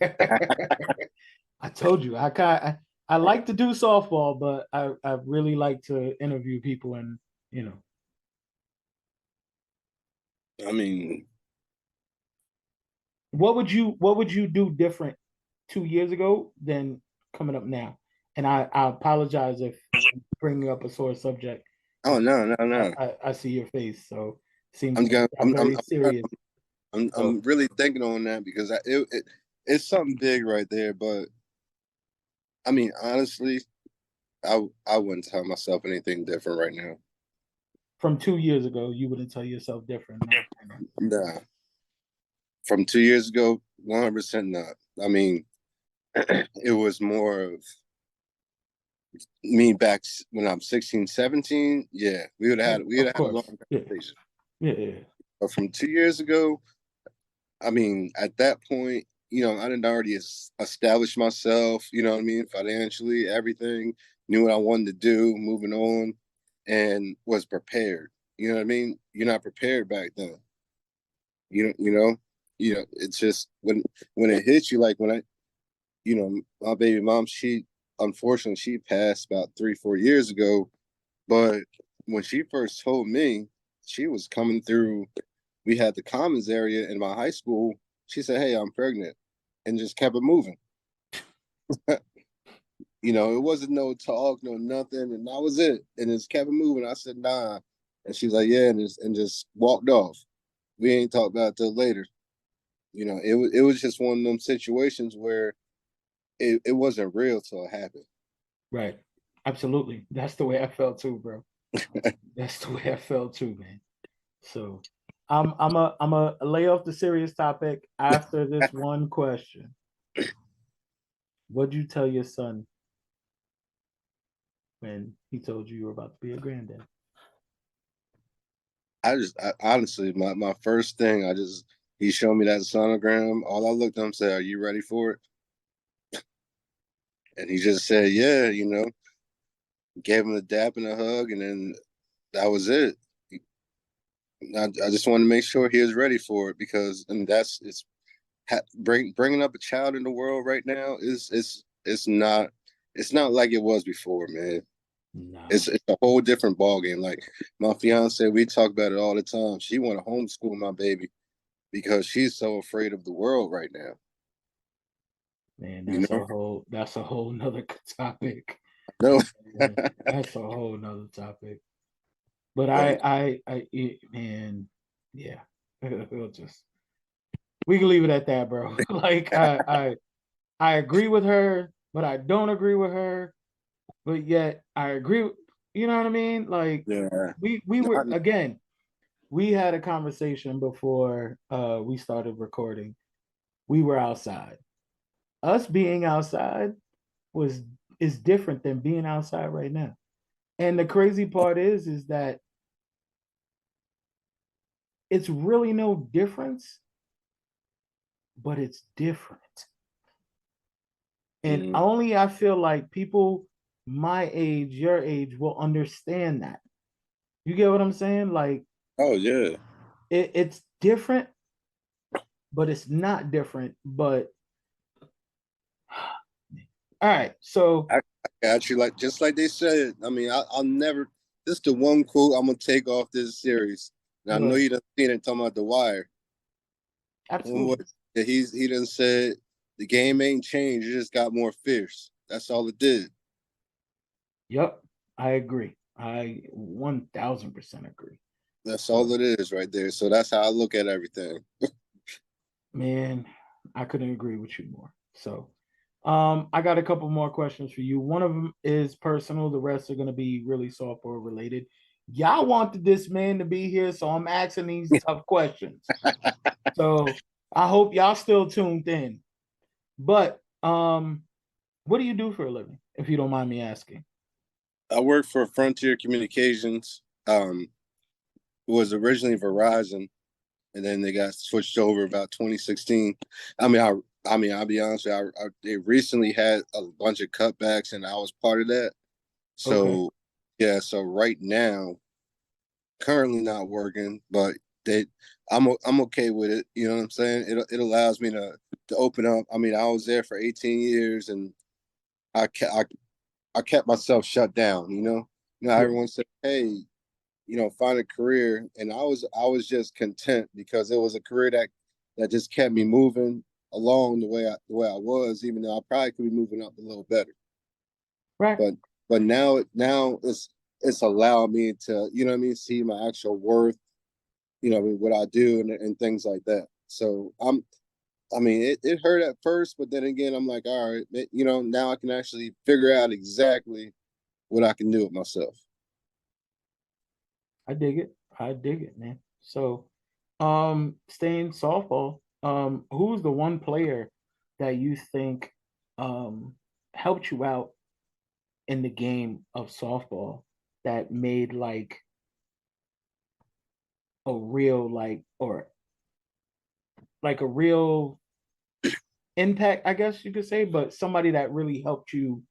I told you I like to do softball, but I really like to interview people and I mean, what would you do different 2 years ago than coming up now? And I apologize if bringing up a sore subject. oh no. I see your face, so it seems I'm like going. I'm very serious. I'm really thinking on that because it's something big right there. But I mean, honestly, I wouldn't tell myself anything different right now. From 2 years ago, you wouldn't tell yourself different. Nah, from 2 years ago, 100% not. I mean, it was more of Me back when I'm 16, 17, yeah, we would have Of had a long course. Yeah. conversation. Yeah. But from 2 years ago, I mean, at that point, I didn't already establish myself, you know what I mean, financially, everything, knew what I wanted to do, moving on, and was prepared. You know what I mean? You're not prepared back then. It's just when it hits you, like when my baby mom, she unfortunately she passed about 3-4 years ago. But when she first told me, she was coming through. We had the commons area in my high school. She said, "Hey, I'm pregnant," and just kept it moving. It wasn't no talk, no nothing, and that was it. And just kept it moving. I said, "Nah," and she's like, "Yeah," and just walked off. We ain't talked about it till later. It was just one of them situations where it wasn't real till it happened. Right. Absolutely. That's the way I felt too, bro. That's the way I felt too, man. So I'm a lay off the serious topic after this one question. What'd you tell your son when he told you were about to be a granddad? Honestly, my first thing, he showed me that sonogram. All I looked at him and said, "Are you ready for it?" And he just said, "Yeah," gave him a dap and a hug, and then that was it. I just wanted to make sure he was ready for it, because bringing up a child in the world right now it's not like it was before, man. No. It's a whole different ballgame. Like my fiance, we talk about it all the time. She want to homeschool my baby because she's so afraid of the world right now. Man, You know? that's a whole nother topic. No. That's a whole nother topic. But man, yeah, we'll just we can leave it at that, bro. Like I agree with her, but I don't agree with her. But yet I agree. You know what I mean? Like Yeah. we were again. We had a conversation before we started recording. We were outside. Us being outside is different than being outside right now. And the crazy part is that it's really no difference, but it's different. And only I feel like people my age, your age, will understand that. You get what I'm saying? Like, Oh yeah. it's different, but it's not different. But all right, so I got you. Like, just like they said. I mean, I'll never. This is the one quote I'm gonna take off this series. And I know you done seen it talking about The Wire. Absolutely. He done said the game ain't changed. It just got more fierce. That's all it did. Yep, I agree. I 1000% agree. That's all it is right there. So that's how I look at everything. Man, I couldn't agree with you more. So, I got a couple more questions for you. One of them is personal. The rest are going to be really softball related. Y'all wanted this man to be here, so I'm asking these tough questions. So I hope y'all still tuned in. But what do you do for a living, if you don't mind me asking? I work for Frontier Communications. It was originally Verizon, and then they got switched over about 2016. I mean, I'll be honest with you, they recently had a bunch of cutbacks, and I was part of that. So, yeah. So right now, currently not working, but I'm okay with it. You know what I'm saying? It allows me to open up. I mean, I was there for 18 years, and I kept myself shut down. Everyone said, "Hey, find a career," and I was just content because it was a career that just kept me moving along the way I was, even though I probably could be moving up a little better. Right. But now it's allowed me to, see my actual worth, what I do and things like that. So it hurt at first, but then again, I'm like, all right, now I can actually figure out exactly what I can do with myself. I dig it, man. So, staying softball, who's the one player that you think helped you out in the game of softball that made like a real a real impact, I guess you could say, but somebody that really helped you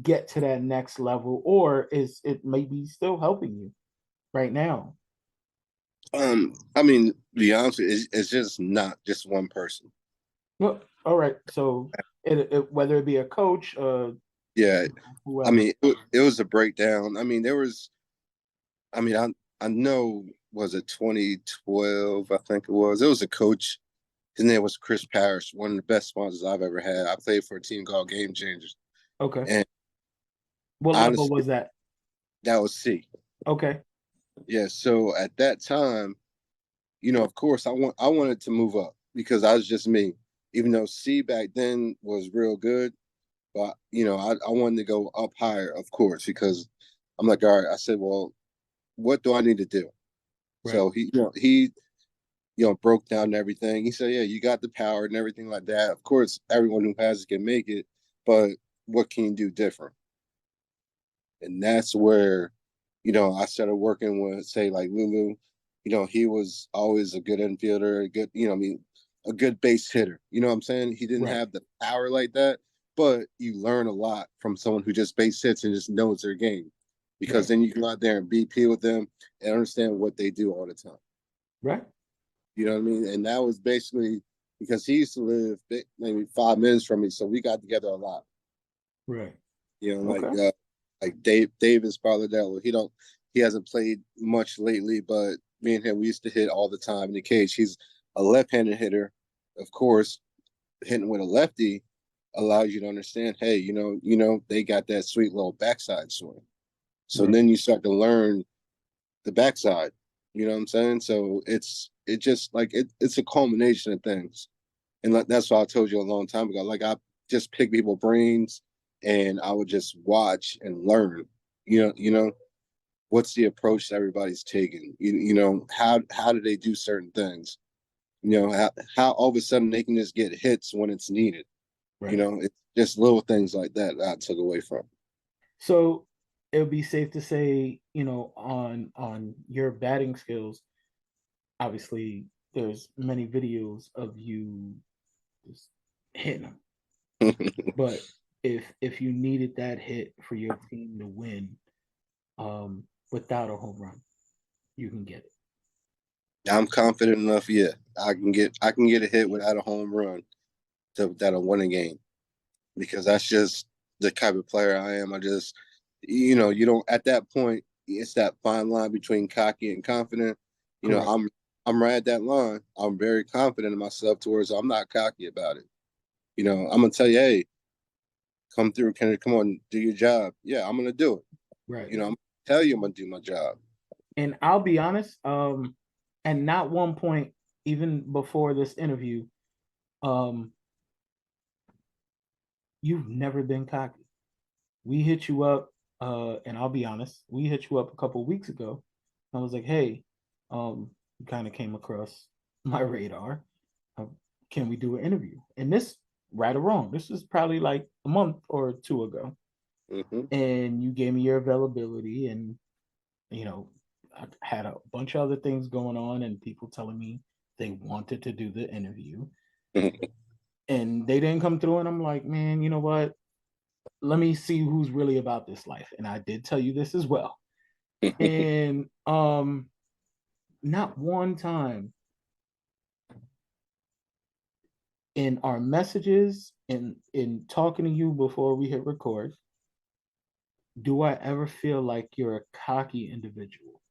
get to that next level, or is it maybe still helping you right now? I mean, to be honest with you, it's just not just one person. Well, all right. So whether it be a coach, Yeah, I whoever. mean, it was a breakdown. I mean, there was, I mean, I know, was it 2012? I think it was. It was a coach. His name was Chris Parrish, one of the best sponsors I've ever had. I played for a team called Game Changers, Okay. and What level honestly, was that? that was C. Okay. Yeah, so at that time, of course, I wanted to move up because I was just me. Even though C back then was real good, but I wanted to go up higher, of course, because I'm like, all right. I said, well, what do I need to do? Right. So he broke down everything. He said, yeah, you got the power and everything like that. Of course, everyone who has it can make it, but what can you do different? And that's where, I started working with, say, like Lulu. He was always a good infielder, a good, a good base hitter. You know what I'm saying? He didn't Right. have the power like that, but you learn a lot from someone who just base hits and just knows their game. Because Right. then you go out there and BP with them and understand what they do all the time. Right. You know what I mean? And that was basically because he used to live maybe 5 minutes from me, so we got together a lot. Right. Okay. Like Davis Barlodello. He hasn't played much lately, but me and him, we used to hit all the time in the cage. He's a left-handed hitter, of course. Hitting with a lefty allows you to understand, hey, they got that sweet little backside swing. So Right. then you start to learn the backside. You know what I'm saying? So it's a culmination of things. And that's why I told you a long time ago. Like, I just pick people's brains and I would just watch and learn. What's the approach that everybody's taking? How do they do certain things? How all of a sudden they can just get hits when it's needed. Right. It's just little things like that I took away from. So it would be safe to say, on your batting skills, obviously there's many videos of you just hitting them. But if you needed that hit for your team to win, without a home run, you can get it. I'm confident enough, yeah. I can get a hit without a home run that'll win a game. Because that's just the type of player I am. I just, you don't, at that point, it's that fine line between cocky and confident. Correct. I'm right at that line. I'm very confident in myself towards I'm not cocky about it. I'm gonna tell you, hey, come through, Kendrick, come on, do your job. Yeah, I'm gonna do it. Right. I'm gonna tell you I'm gonna do my job. And I'll be honest, and not one point, even before this interview, you've never been cocky. We hit you up, and I'll be honest, we hit you up a couple weeks ago. I was like, hey, you kind of came across my radar. Can we do an interview? And this, right or wrong, this is probably like a month or two ago. Mm-hmm. And you gave me your availability, and I had a bunch of other things going on, and people telling me they wanted to do the interview, and they didn't come through. And I'm like, man, you know what? Let me see who's really about this life. And I did tell you this as well. And not one time in our messages, in talking to you before we hit record, do I ever feel like you're a cocky individual.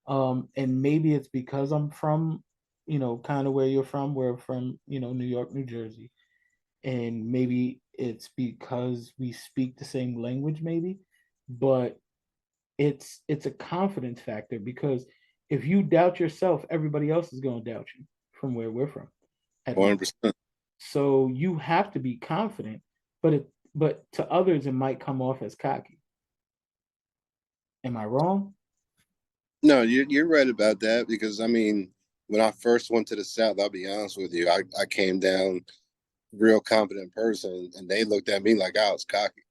And maybe it's because I'm from, kind of where you're from. We're from, New York, New Jersey. And maybe it's because we speak the same language, maybe. But it's a confidence factor, because if you doubt yourself, everybody else is going to doubt you from where we're from. 100%. So you have to be confident, but to others it might come off as cocky. Am I wrong? No, you're right about that, because I mean, when I first went to the South, I'll be honest with you, I came down real confident person, and they looked at me like I was cocky.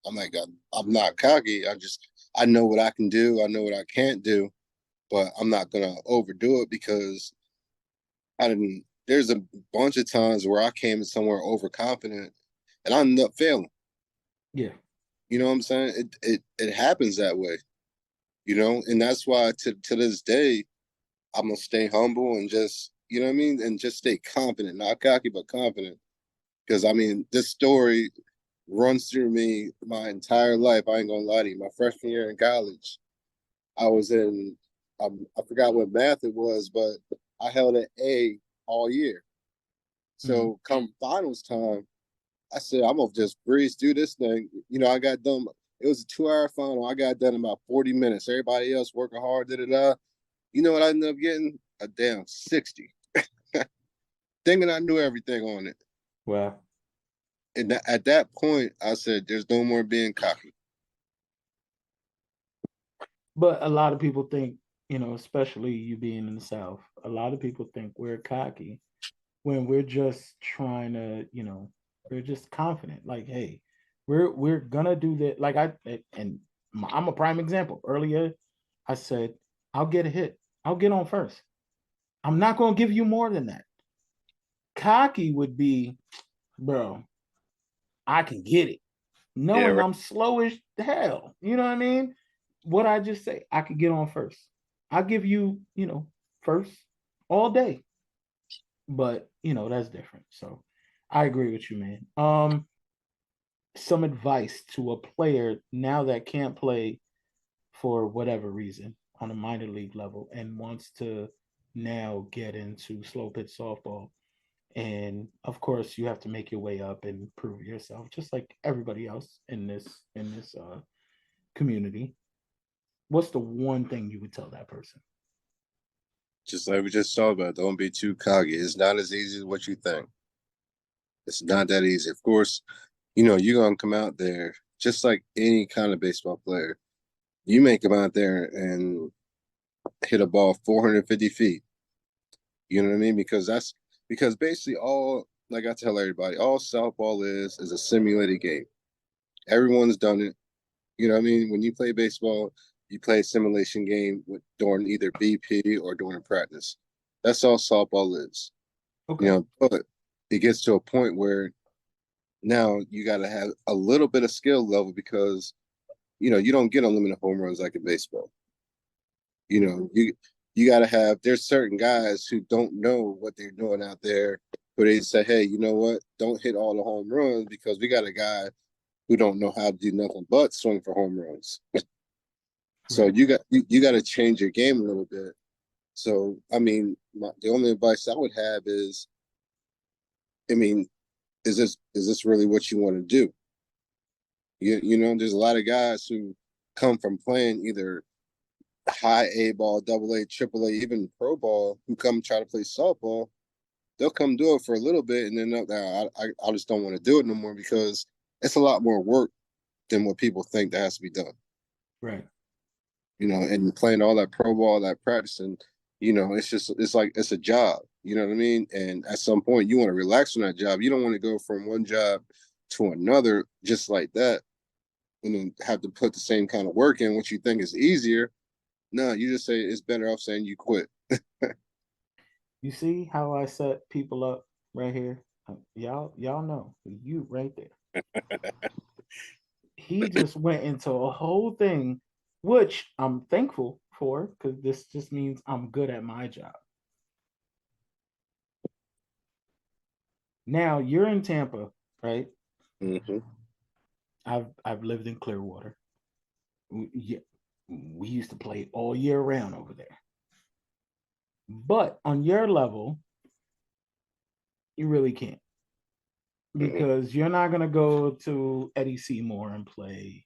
I'm like, I'm not cocky. I know what I can do. I know what I can't do, but I'm not gonna overdo it because I didn't. There's a bunch of times where I came in somewhere overconfident and I ended up failing. Yeah. You know what I'm saying? It happens that way. You know, and that's why to this day I'm gonna stay humble and just, you know what I mean, and just stay confident, not cocky but confident. Because I mean, this story runs through me my entire life. I ain't gonna lie to you. My freshman year in college, I was in, I forgot what math it was, but I held an A all year. So come finals time, I said, I'm gonna just breeze through this thing. You know, I got done. It was a 2 hour final. I got done in about 40 minutes. Everybody else working hard, da da da. You know what I ended up getting? A damn 60. Thinking I knew everything on it. Wow. And at that point, I said, there's no more being cocky. But a lot of people think, you know, especially you being in the South, a lot of people think we're cocky when we're just trying to, you know, we're just confident. Like, hey, we're gonna do that. Like I'm a prime example. Earlier, I said, I'll get a hit. I'll get on first. I'm not gonna give you more than that. Cocky would be, bro, I can get it. Yeah, Knowing right. I'm slow as hell. You know what I mean? What I just say, I could get on first. I'll give you, you know, first all day. But, you know, that's different. So I agree with you, man. Some advice to a player now that can't play for whatever reason on a minor league level and wants to now get into slow pitch softball. And of course, you have to make your way up and prove yourself, just like everybody else in this community. What's the one thing you would tell that person? Just like we just talked about, don't be too cocky. It's not as easy as what you think. It's not that easy. Of course, you know, you're gonna come out there just like any kind of baseball player. You may come out there and hit a ball 450 feet. You know what I mean? Because basically all, like I tell everybody, all softball is a simulated game. Everyone's done it. You know what I mean? When you play baseball, you play a simulation game during either BP or during practice. That's all softball is. Okay. You know, but it gets to a point where now you got to have a little bit of skill level because, you know, you don't get unlimited home runs like in baseball. You know, you got to have. There's certain guys who don't know what they're doing out there, but they say, hey, you know what? Don't hit all the home runs because we got a guy who don't know how to do nothing but swing for home runs. So Right. you got to change your game a little bit. So I mean, the only advice I would have is, I mean, is this really what you want to do? You know, there's a lot of guys who come from playing either high A ball, double A, triple A, even pro ball, who come try to play softball. They'll come do it for a little bit, and then I just don't want to do it no more because it's a lot more work than what people think that has to be done. Right. You know, and playing all that pro ball, that practicing, you know, it's like it's a job. You know what I mean? And at some point, you want to relax from that job. You don't want to go from one job to another just like that, and then have to put the same kind of work in, which you think is easier. No, you just say it's better off saying you quit. You see how I set people up right here? Y'all know you right there. He just went into a whole thing, which I'm thankful for because this just means I'm good at my job. Now you're in Tampa, right? Mm-hmm. I've lived in Clearwater. Yeah, we used to play all year round over there. But on your level, you really can't Mm-hmm. because you're not gonna go to Eddie Seymour and play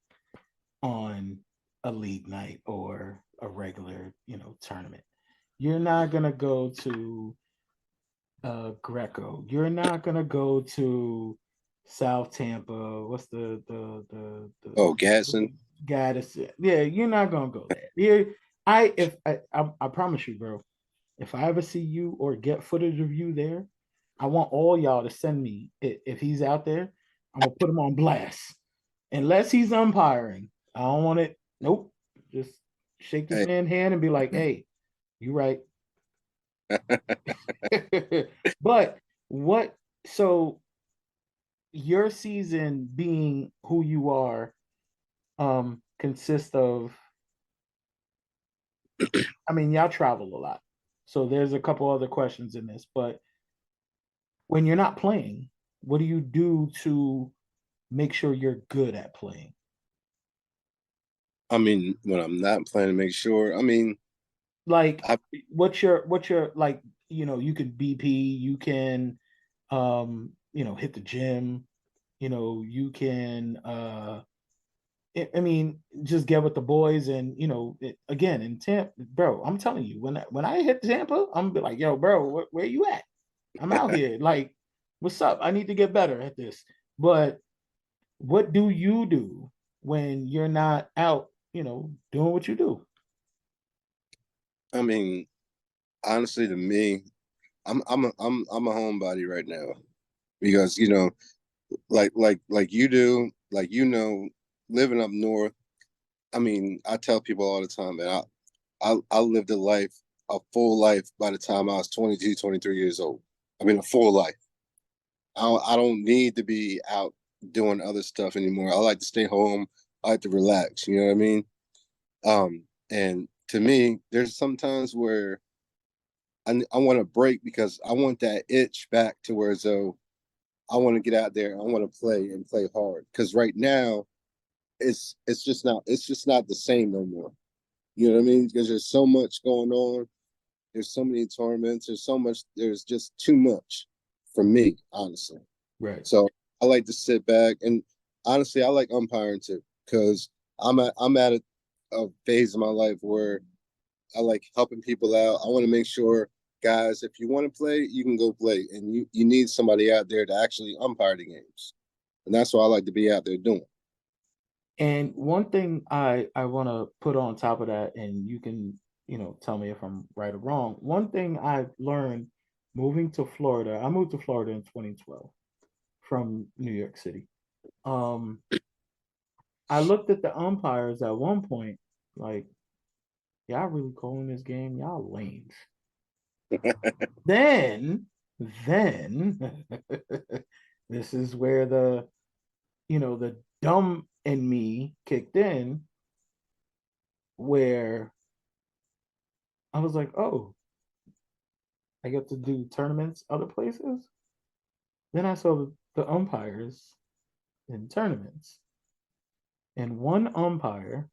on a league night or a regular, you know, tournament. You're not gonna go to Greco. You're not gonna go to South Tampa. What's the Oh, Gatson. Gaddis? Yeah, you're not gonna go there. Yeah, I promise you, bro. If I ever see you or get footage of you there, I want all y'all to send me if he's out there. I'm gonna put him on blast unless he's umpiring. I don't want it. Nope. Just shake this Hey, man's hand and be like, hey, you right. But what so your season being who you are consists of, I mean, y'all travel a lot. So there's a couple other questions in this, but when you're not playing, what do you do to make sure you're good at playing? I mean, when I'm not playing to make sure, I mean, Like I what's your like, you can BP, you can hit the gym, you can I mean, just get with the boys and again in Tampa, bro. I'm telling you, when I hit Tampa, I'm gonna be like, yo, bro, where you at? I'm out here. Like, what's up? I need to get better at this. But what do you do when you're not out, doing what you do? I mean, honestly, to me, I'm a homebody right now because like you do, like living up north. I mean, I tell people all the time, man, I lived a full life by the time I was 22, 23 years old. I mean, a full life. I don't need to be out doing other stuff anymore. I like to stay home. I like to relax. You know what I mean? And to me, there's sometimes where I want to break because I want that itch back to where though I want to get out there. I want to play and play hard because right now it's just not the same no more. You know what I mean? Because there's so much going on. There's so many tournaments. There's so much. There's just too much for me, honestly. Right. So I like to sit back and honestly, I like umpiring too because I'm at a phase of my life where I like helping people out. I want to make sure, guys, if you want to play, you can go play, and you need somebody out there to actually umpire the games, and that's what I like to be out there doing. And one thing I want to put on top of that, and you can tell me if I'm right or wrong. One thing I learned moving to Florida, I moved to Florida in 2012 from New York City. Um, I looked at the umpires at one point, like, y'all really calling this game? Y'all lames. Then, then this is where the dumb in me kicked in, where I was like, oh, I get to do tournaments other places. Then I saw the umpires in tournaments, and one umpire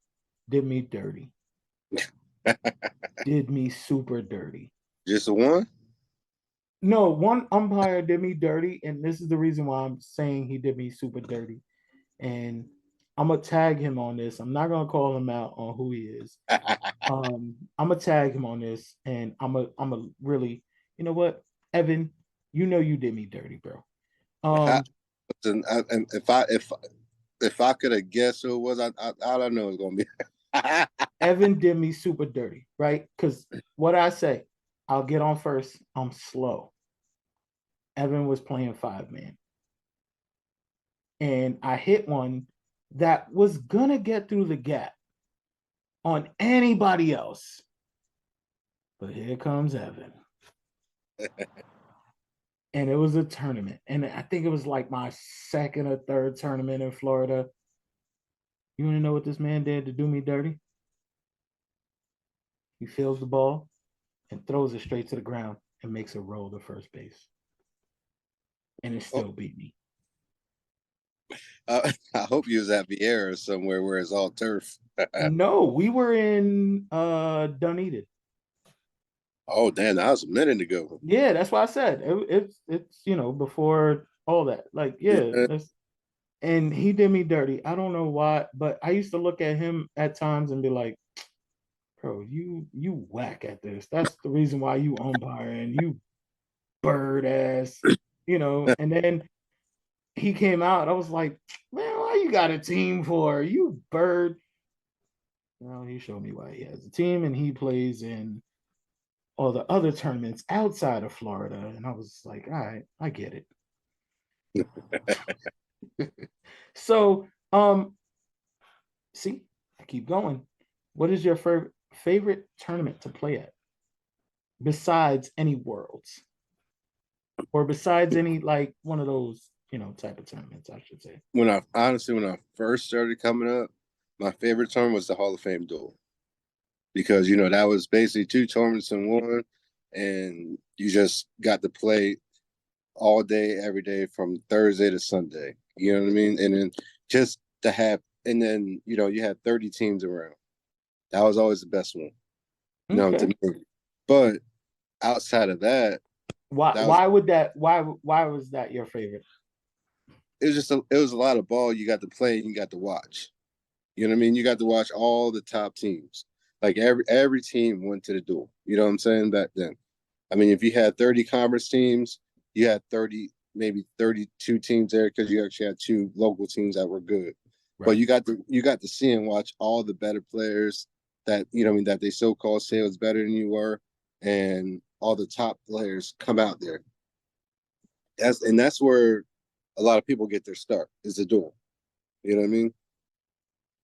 did me dirty, did me super dirty. Just one? No, one umpire did me dirty, and this is the reason why I'm saying he did me super dirty. And I'm gonna tag him on this. I'm not gonna call him out on who he is. I'm gonna tag him on this, and I'm a really, you know what, Evan, you did me dirty, bro. I, Um, and if I could have guessed who it was, I don't know it's gonna be. Evan did me super dirty, right? Because what I say, I'll get on first. I'm slow. Evan was playing 5-man, and I hit one that was gonna get through the gap on anybody else. But here comes Evan. And it was a tournament. And I think it was like my second or third tournament in Florida. You want to know what this man did to do me dirty? He fills the ball and throws it straight to the ground and makes a roll to first base. And it still beat me. I hope you was at Vieira somewhere where it's all turf. No, we were in Dunedin. Oh damn, that was a minute ago. Yeah, that's why I said it's before all that. Like, yeah, Yeah. and he did me dirty. I don't know why, but I used to look at him at times and be like, bro, you whack at this. That's the reason why you umpire and you bird ass, And then he came out. I was like, man, why you got a team for? You bird. Well, he showed me why he has a team and he plays in all the other tournaments outside of Florida. And I was like, all right, I get it. So See, I keep going. What is your favorite tournament to play at besides any worlds or besides any like one of those, type of tournaments, I should say? When I first started coming up, my favorite tournament was the Hall of Fame duel, because that was basically 2 tournaments in one, and you just got to play all day, every day, from Thursday to Sunday. You know what I mean? And then just to have, and then you had 30 teams around. That was always the best one. Okay. To me. But outside of that, Why was that your favorite? it was a lot of ball you got to play and you got to watch. You know what I mean? You got to watch all the top teams. Like every team went to the duel. You know what I'm saying? Back then. I mean, if you had 30 conference teams, you had 30, maybe 32 teams there, because you actually had 2 local teams that were good. Right. But you got to see and watch all the better players that that they so-called say was better than you were, and all the top players come out there. That's where a lot of people get their start, is the duel. You know what I mean?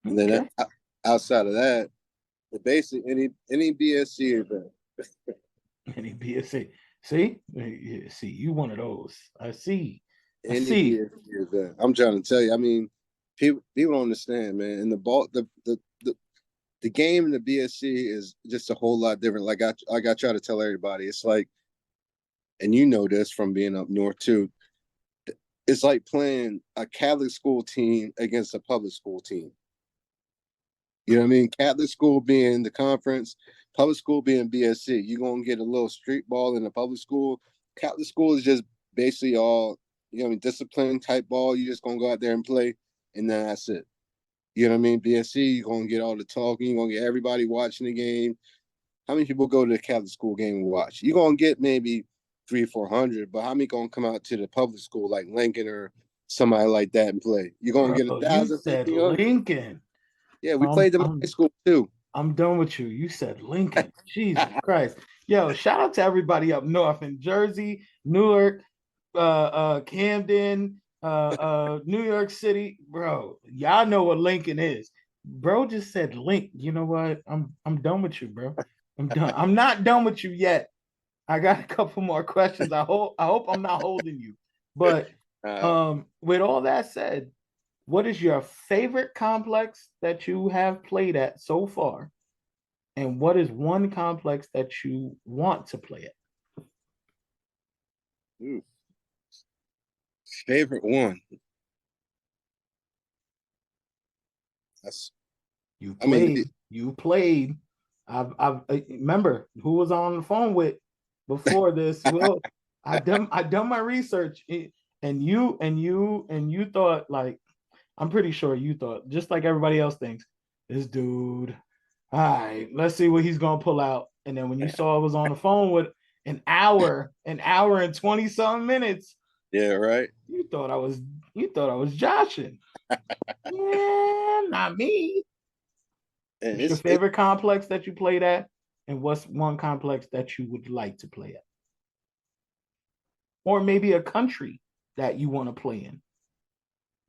And then outside of that, the basic any BSC event. Any BSC. See, you one of those. I see. BSC event. I'm trying to tell you. I mean, people don't understand, man. And the game in the BSC is just a whole lot different. Like I try to tell everybody, it's like, and this from being up north too, it's like playing a Catholic school team against a public school team. You know what I mean? Catholic school being the conference, public school being BSC. You're going to get a little street ball in the public school. Catholic school is just basically all, discipline type ball. You're just going to go out there and play, and then that's it. You know what I mean? BSC, you're going to get all the talking. You're going to get everybody watching the game. How many people go to the Catholic school game and watch? You're going to get maybe 300 or 400, but how many going to come out to the public school like Lincoln or somebody like that and play? You're going to get 1,000. You said Lincoln. Yeah, we played them in high school too. I'm done with you. You said Lincoln. Jesus Christ. Yo, shout out to everybody up north in Jersey, Newark, Camden, New York City. Bro, y'all know what Lincoln is. Bro just said Link. You know what? I'm done with you, bro. I'm done. I'm not done with you yet. I got a couple more questions. I hope I'm not holding you. But with all that said, what is your favorite complex that you have played at so far? And what is one complex that you want to play at? Ooh. Favorite one. You played. I've remember who was on the phone with before this. Well, I done my research, and you thought, like, I'm pretty sure you thought, just like everybody else thinks, this dude, all right, let's see what he's gonna pull out. And then when you saw I was on the phone with an hour and 20-something minutes. Yeah, right. You thought I was joshing. Yeah, not me. What's your favorite complex that you played at? And what's one complex that you would like to play at? Or maybe a country that you want to play in.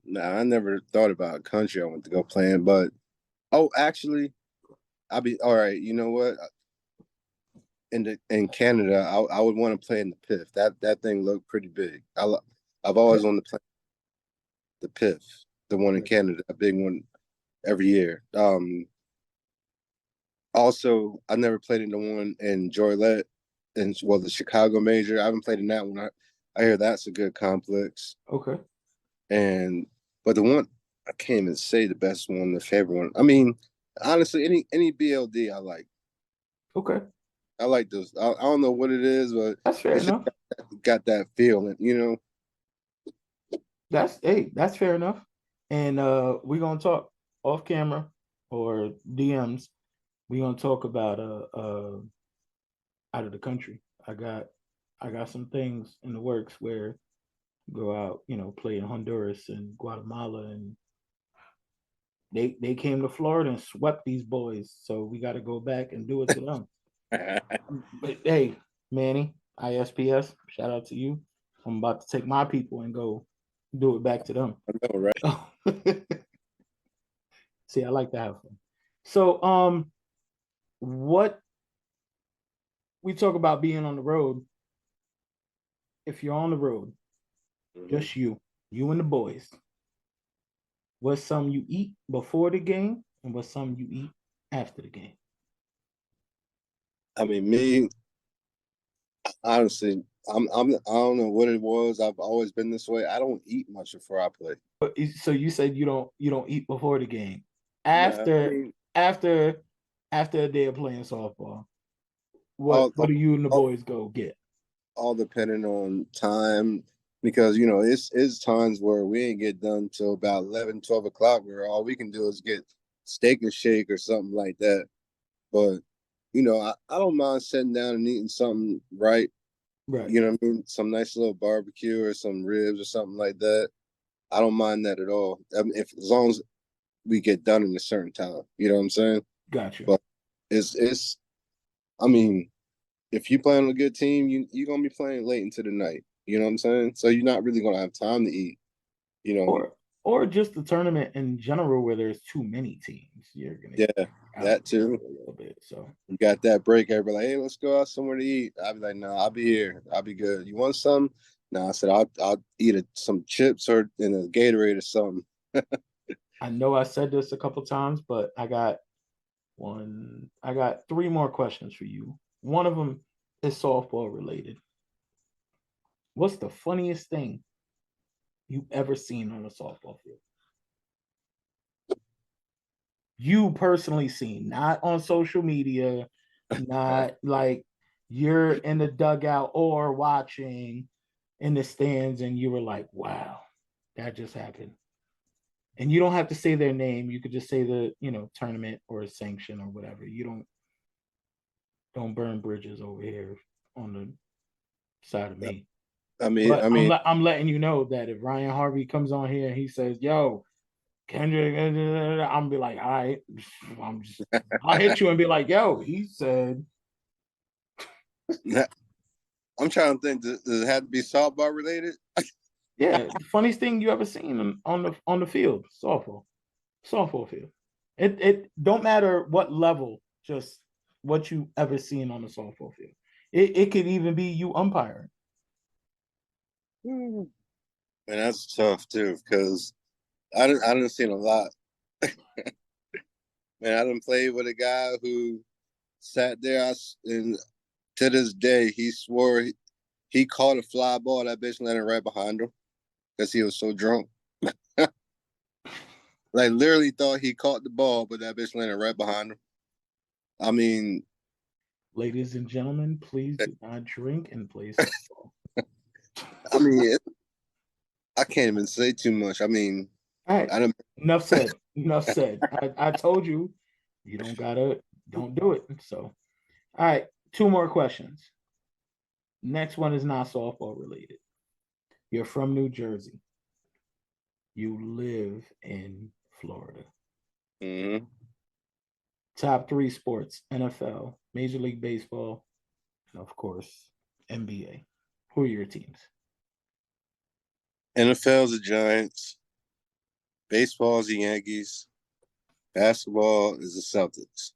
Nah, I never thought about a country I want to go play in, but actually, I'll be all right. You know what? In Canada, I would want to play in the PIF. That thing looked pretty big. I've always wanted to play the PIF, the one in Canada, a big one every year. Also, I never played in the one in Joliet, and the Chicago Major. I haven't played in that one. I hear that's a good complex. Okay. But the one, I can't even say the best one, the favorite one. I mean, honestly, any BLD I like. Okay. I like those. I don't know what it is, but that's fair enough. Got that feeling, That's fair enough. And we're gonna talk off camera or DMs. We're gonna talk about out of the country. I got some things in the works where go out, play in Honduras and Guatemala, and they came to Florida and swept these boys. So we got to go back and do it to them. But hey, Manny, ISPS, shout out to you. I'm about to take my people and go do it back to them. I know, right? See, I like to have fun. So, what we talk about being on the road. If you're on the road, just you and the boys, what's something you eat before the game and what's something you eat after the game? I mean, me, honestly, I don't know what it was. I've always been this way. I don't eat much before I play. So you said you don't eat before the game. No, I After mean, after after a day of playing softball, what all, what do you and the all, boys go get? all depending on time, because you know it's times where we ain't get done till about 11, 12 o'clock, where all we can do is get steak and shake or something like that. But you know, I don't mind sitting down and eating something right. Right. You know what I mean? Some nice little barbecue or some ribs or something like that. I don't mind that at all. I mean, if as long as we get done in a certain time, you know what I'm saying? Gotcha. But it's I mean, if you play on a good team, you're gonna be playing late into the night. You know what I'm saying? So you're not really gonna have time to eat. You know, Or just the tournament in general where there's too many teams. You're gonna yeah, get out that too. a little bit. So You got that break. Everybody like, hey, let's go out somewhere to eat. I'll be like, no, I'll be here. I'll be good. You want some? No, I said I'll eat some chips or in a Gatorade or something. I know I said this a couple times, but I got three more questions for you. One of them is softball related. What's the funniest thing you ever seen on a softball field? You personally seen, not on social media, not like you're in the dugout or watching in the stands and you were like, wow, that just happened. And you don't have to say their name. You could just say the, tournament or sanction or whatever. You don't burn bridges over here on the side of me. I mean, But I'm letting you know that if Ryan Harvey comes on here and he says, "Yo, Kyndrich," I'm gonna be like, "All right," I'll hit you and be like, "Yo, he said." I'm trying to think. Does it have to be softball related? Yeah, the funniest thing you ever seen on the field, softball field. It don't matter what level, just what you ever seen on the softball field. It could even be you umpiring. And that's tough too, because I didn't seen a lot. Man, I didn't play with a guy who sat there and to this day he swore he caught a fly ball. That bitch landed right behind him because he was so drunk. Like literally thought he caught the ball, but that bitch landed right behind him. I mean, Ladies and gentlemen, please do not drink and play softball. I mean, I can't even say too much. I mean, All right. I don't. Enough said. Enough said. I told you, don't do it. So, all right, two more questions. Next one is not softball related. You're from New Jersey. You live in Florida. Mm-hmm. Top three sports: NFL, Major League Baseball, and of course, NBA. Who are your teams? NFL's the Giants. Baseball is the Yankees. Basketball is the Celtics.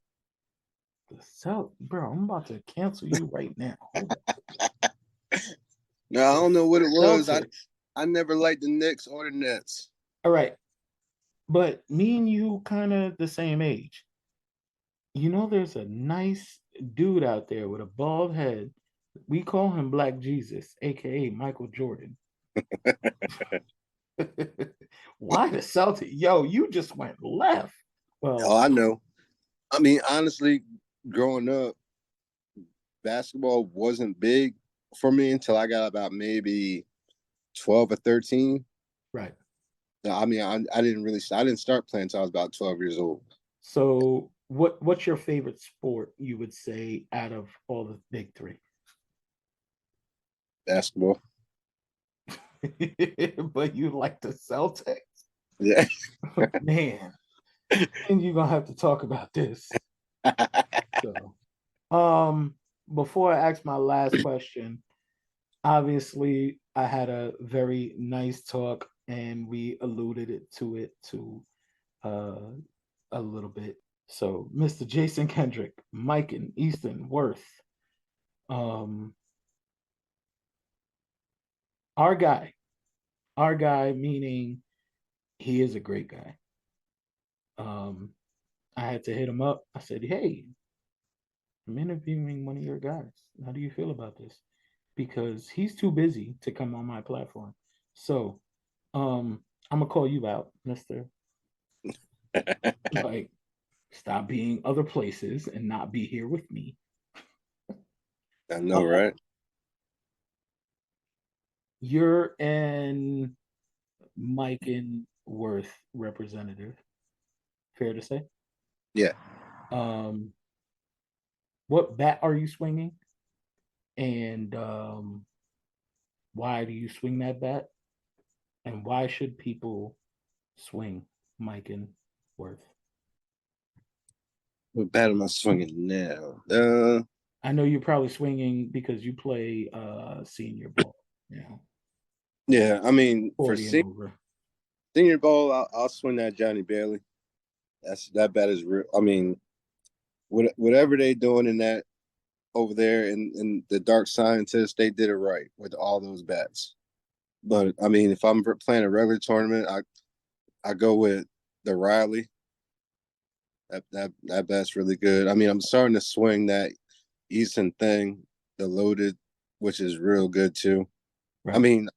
The South, bro. I'm about to cancel you right now. No, I don't know what it was. Celtics. I never liked the Knicks or the Nets. All right, but me and you kind of the same age. There's a nice dude out there with a bald head. We call him Black Jesus, aka Michael Jordan. Why the Celtics? Yo, you just went left. Well, Oh, I know. I mean, honestly, growing up, basketball wasn't big for me until I got about maybe 12 or 13. right. I mean, I didn't start playing until I was about 12 years old. So, what's your favorite sport? You would say out of all the big three, Basketball. but you like the Celtics, Yeah. man. And you're gonna have to talk about this. So, before I ask my last question, obviously I had a very nice talk, and we alluded to a little bit. So, Mr. Jason Kyndrich, Miken, Easton, Worth. Um, our guy. Our guy, meaning he is a great guy. I had to hit him up. I said, "Hey, I'm interviewing one of your guys. How do you feel about this?" Because he's too busy to come on my platform. So, I'm gonna call you out, Mister. Like, stop being other places and not be here with me. I know, right? You're an Mike and Worth representative. Fair to say. Yeah. What bat are you swinging? And why do you swing that bat? And why should people swing Mike and Worth? What bat am I swinging now? I know you're probably swinging because you play senior ball. Yeah, I mean, for 40 and over. senior ball, I'll swing that Johnny Bailey. That bat is real. I mean, whatever they doing in that over there in the Dark Scientist, they did it right with all those bats. But I mean, if I'm playing a regular tournament, I go with the Riley. That bat's really good. I mean, I'm starting to swing that Easton thing, the loaded, which is real good too. Right. I mean,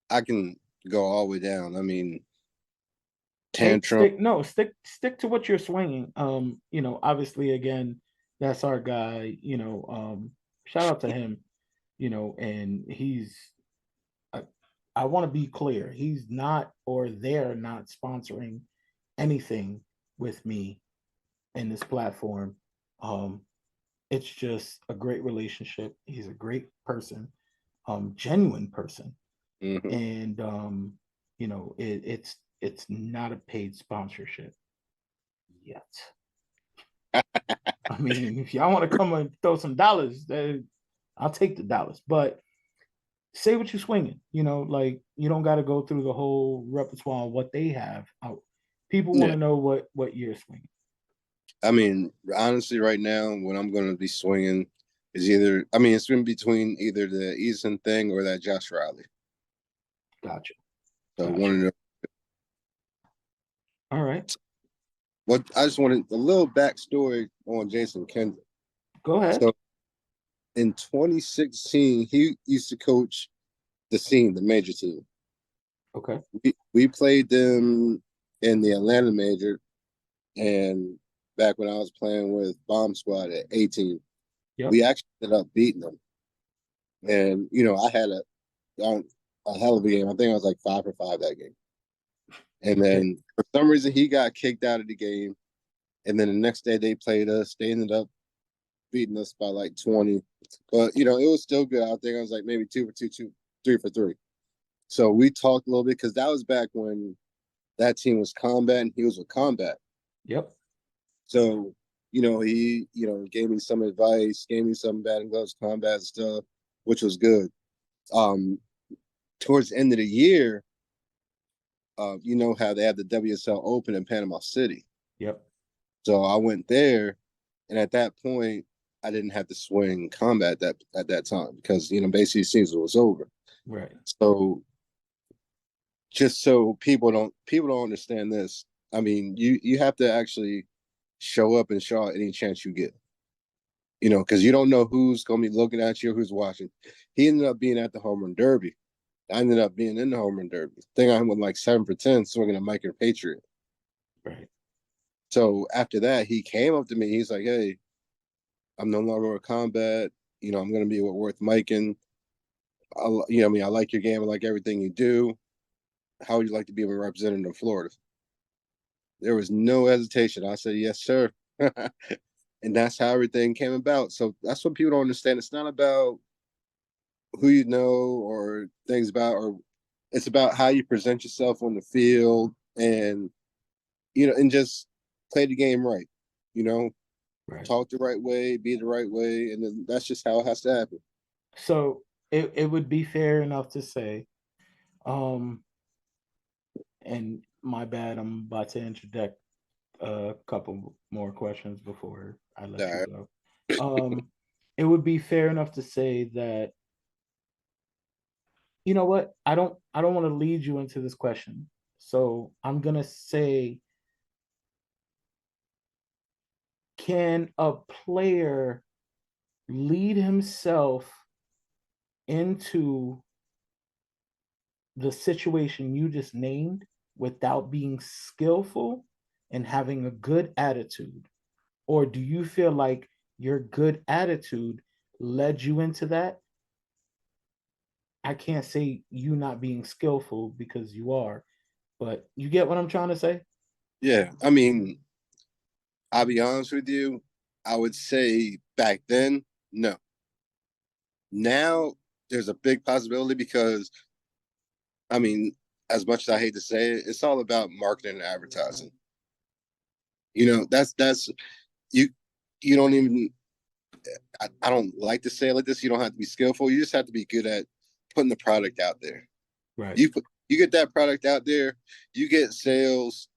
I can go all the way down. I mean, tantrum. Stick to what you're swinging. Obviously, again, that's our guy. Shout out to him. And he's. I want to be clear. He's not, or they're not sponsoring anything with me in this platform. It's just a great relationship. He's a great person, genuine person, Mm-hmm. and it's not a paid sponsorship yet. I mean, if y'all want to come and throw some dollars, I'll take the dollars. But say what you're swinging. Like you don't got to go through the whole repertoire of what they have. People want to know what you're swinging. I mean, honestly, right now, what I'm going to be swinging is it's in between either the Easton thing or that Josh Riley. Gotcha. So one of the. All right. What I just wanted a little backstory on Jason Kyndrich. Go ahead. So in 2016, he used to coach the major team. Okay. We played them in the Atlanta major, and back when I was playing with Bomb Squad at 18, we actually ended up beating them. And I had a hell of a game. I think I was like 5 for 5 that game. And then for some reason he got kicked out of the game. And then the next day they played us. They ended up beating us by like 20. But it was still good. I think I was like maybe 2 for 2, 3 for 3. So we talked a little bit because that was back when that team was Combat and he was with Combat. Yep. So, he, gave me some advice, gave me some batting gloves, Combat stuff, which was good. Towards the end of the year, you know how they have the WSL Open in Panama City. Yep. So I went there, and at that point, I didn't have to swing Combat at that time because basically the season was over. Right. So just so people don't understand this, I mean, you have to actually show up and show out any chance you get. Because you don't know who's going to be looking at you, who's watching. He ended up being at the Home Run Derby. I ended up being in the Home Run Derby. I think I went like 7 for 10 swinging a Miken Patriot. Right. So after that, he came up to me. He's like, "Hey, I'm no longer with Combat. I'm going to be with Worth Miken. I like your game. I like everything you do. How would you like to be a representative of Florida?" There was no hesitation. I said, "Yes, sir." And that's how everything came about. So that's what people don't understand. It's not about who you know or things about, or it's about how you present yourself on the field and, and just play the game right, Right. Talk the right way, be the right way. And then that's just how it has to happen. So it would be fair enough to say, and my bad, I'm about to interject a couple more questions before I let Alright. you go. It would be fair enough to say that, you know what? I don't want to lead you into this question. So I'm gonna say, can a player lead himself into the situation you just named without being skillful and having a good attitude? Or do you feel like your good attitude led you into that? I can't say you not being skillful because you are, but you get what I'm trying to say? Yeah, I mean, I'll be honest with you. I would say back then, no. Now there's a big possibility because, I mean, as much as I hate to say it, it's all about marketing and advertising. That's you. You don't even. I don't like to say it like this. You don't have to be skillful. You just have to be good at putting the product out there. Right. You get that product out there, you get sales.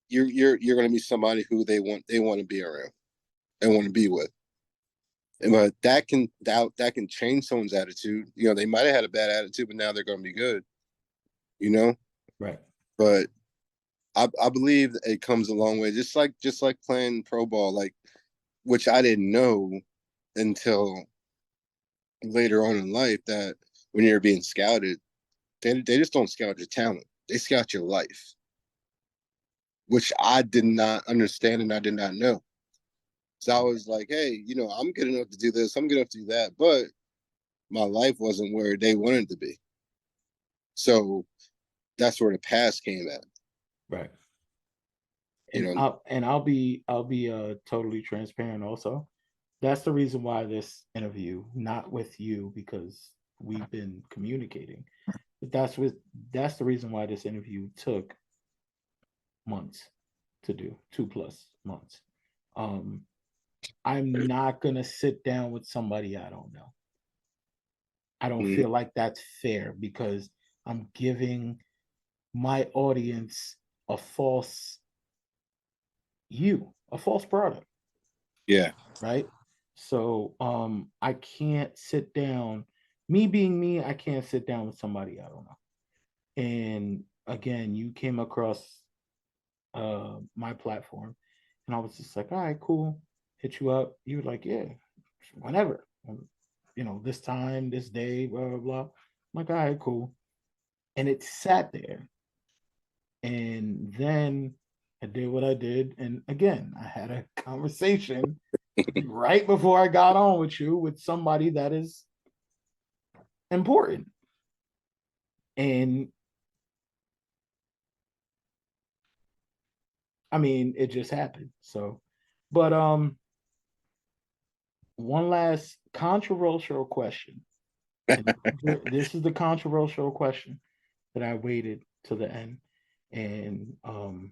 You're going to be somebody who they want to be around and want to be with. But that can change someone's attitude. They might have had a bad attitude, but now they're going to be good. Right. But I believe it comes a long way. Just like playing pro ball, like, which I didn't know until later on in life, that when you're being scouted, they just don't scout your talent. They scout your life, which I did not understand and I did not know. So I was like, hey, I'm good enough to do this. I'm good enough to do that. But my life wasn't where they wanted it to be. So that's where the past came at. Right. You And know, I'll be totally transparent also. That's the reason why this interview, not with you because we've been communicating, but that's the reason why this interview took months to do, 2+ months. I'm not gonna sit down with somebody I don't know. I don't mhm. feel like that's fair because I'm giving my audience a false a false product, Yeah. right? So I can't sit down, me being me, I can't sit down with somebody I don't know. And again, you came across my platform and I was just like, all right, cool. Hit you up. You were like, yeah, whenever. This time, this day, blah, blah, blah. I'm like, all right, cool. And it sat there. And then I did what I did. And again, I had a conversation right before I got on with you with somebody that is important. And I mean, it just happened. So, but one last controversial question. And this is the controversial question that I waited to the end. And I'll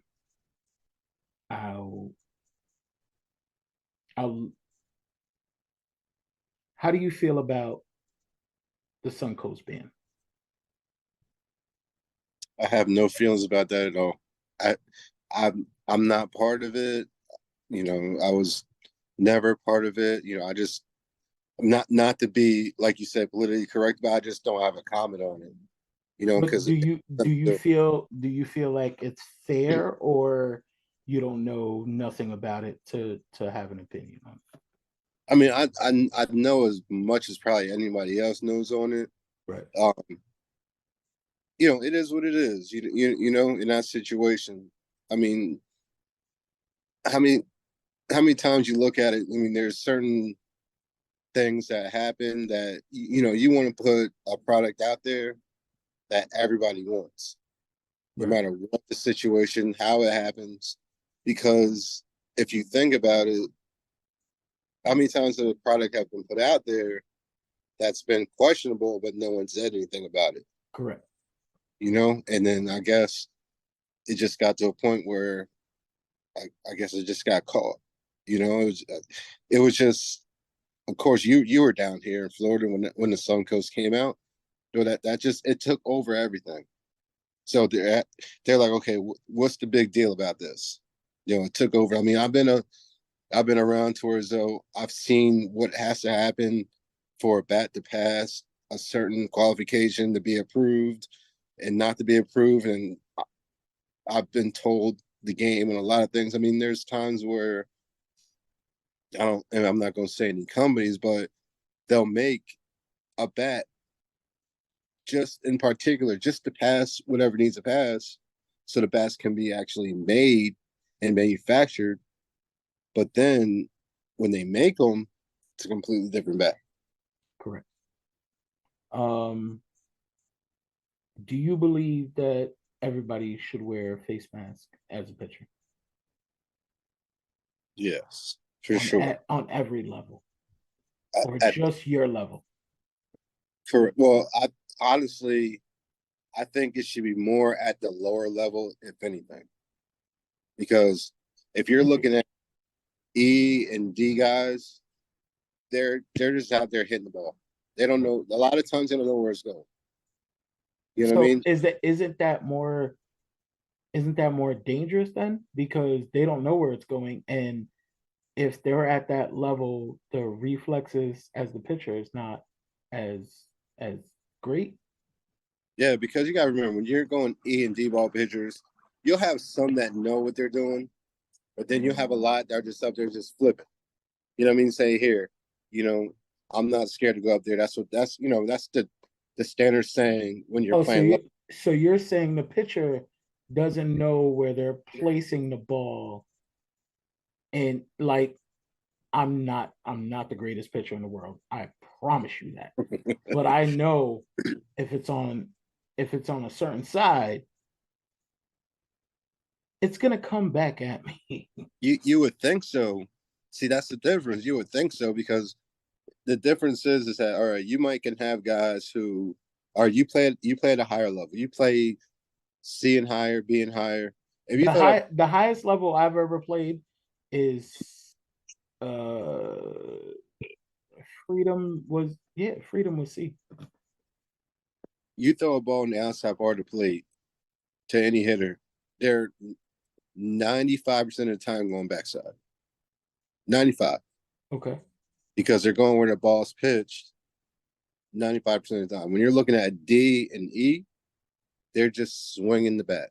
how do you feel about the Suncoast ban? I have no feelings about that at all. I I'm not part of it. I was never part of it. I just, not to be, like you said, politically correct, but I just don't have a comment on it. But Because do you feel like it's fair, or you don't know nothing about it to have an opinion on it? I mean, I know as much as probably anybody else knows on it. Right. It is what it is. In that situation. I mean, how many times you look at it? I mean, there's certain things that happen that you want to put a product out there that everybody wants, no Right. matter what the situation, how it happens. Because if you think about it, how many times has a product have been put out there that's been questionable, but no one said anything about it? Correct. And then I guess it just got to a point where I guess it just got caught. It was just, of course, you were down here in Florida when the Suncoast came out. That just, it took over everything. So they're like, okay, what's the big deal about this? it took over. I mean, I've been around towards though I've seen what has to happen for a bat to pass a certain qualification to be approved and not to be approved. And I've been told the game and a lot of things. I mean, there's times where and I'm not going to say any companies, but they'll make a bat just in particular, just to pass whatever needs to pass so the bats can be actually made and manufactured. But then when they make them, it's a completely different bat. Correct. Do you believe that everybody should wear a face mask as a pitcher? Yes, for sure. On every level, or At, just your level? well, I think it should be more at the lower level, if anything, because if you're looking at E and D guys, they're just out there hitting the ball. They don't know. A lot of times they don't know where it's going. You know what I mean? Isn't that more dangerous then? Because they don't know where it's going, and if they're at that level, the reflexes as the pitcher is not as great. Yeah, because you gotta remember when you're going E and D ball pitchers, you'll have some that know what they're doing, but then you'll have a lot that are just up there just flipping. You know what I mean? Say here, I'm not scared to go up there. That's the standard saying when you're playing. So you're saying the pitcher doesn't know where they're placing the ball, and like I'm not the greatest pitcher in the world. I promise you that. But I know if it's on a certain side, it's gonna come back at me. You would think so. See, that's the difference. You would think so because the difference is that all right, you might can have guys who are you play at a higher level. You play C and higher, B and higher. If you The highest level I've ever played is Freedom was C. You throw a ball in the outside part of the plate to any hitter, they're 95% of the time going backside. 95. Okay. Because they're going where the ball's pitched 95% of the time. When you're looking at D and E, they're just swinging the bat.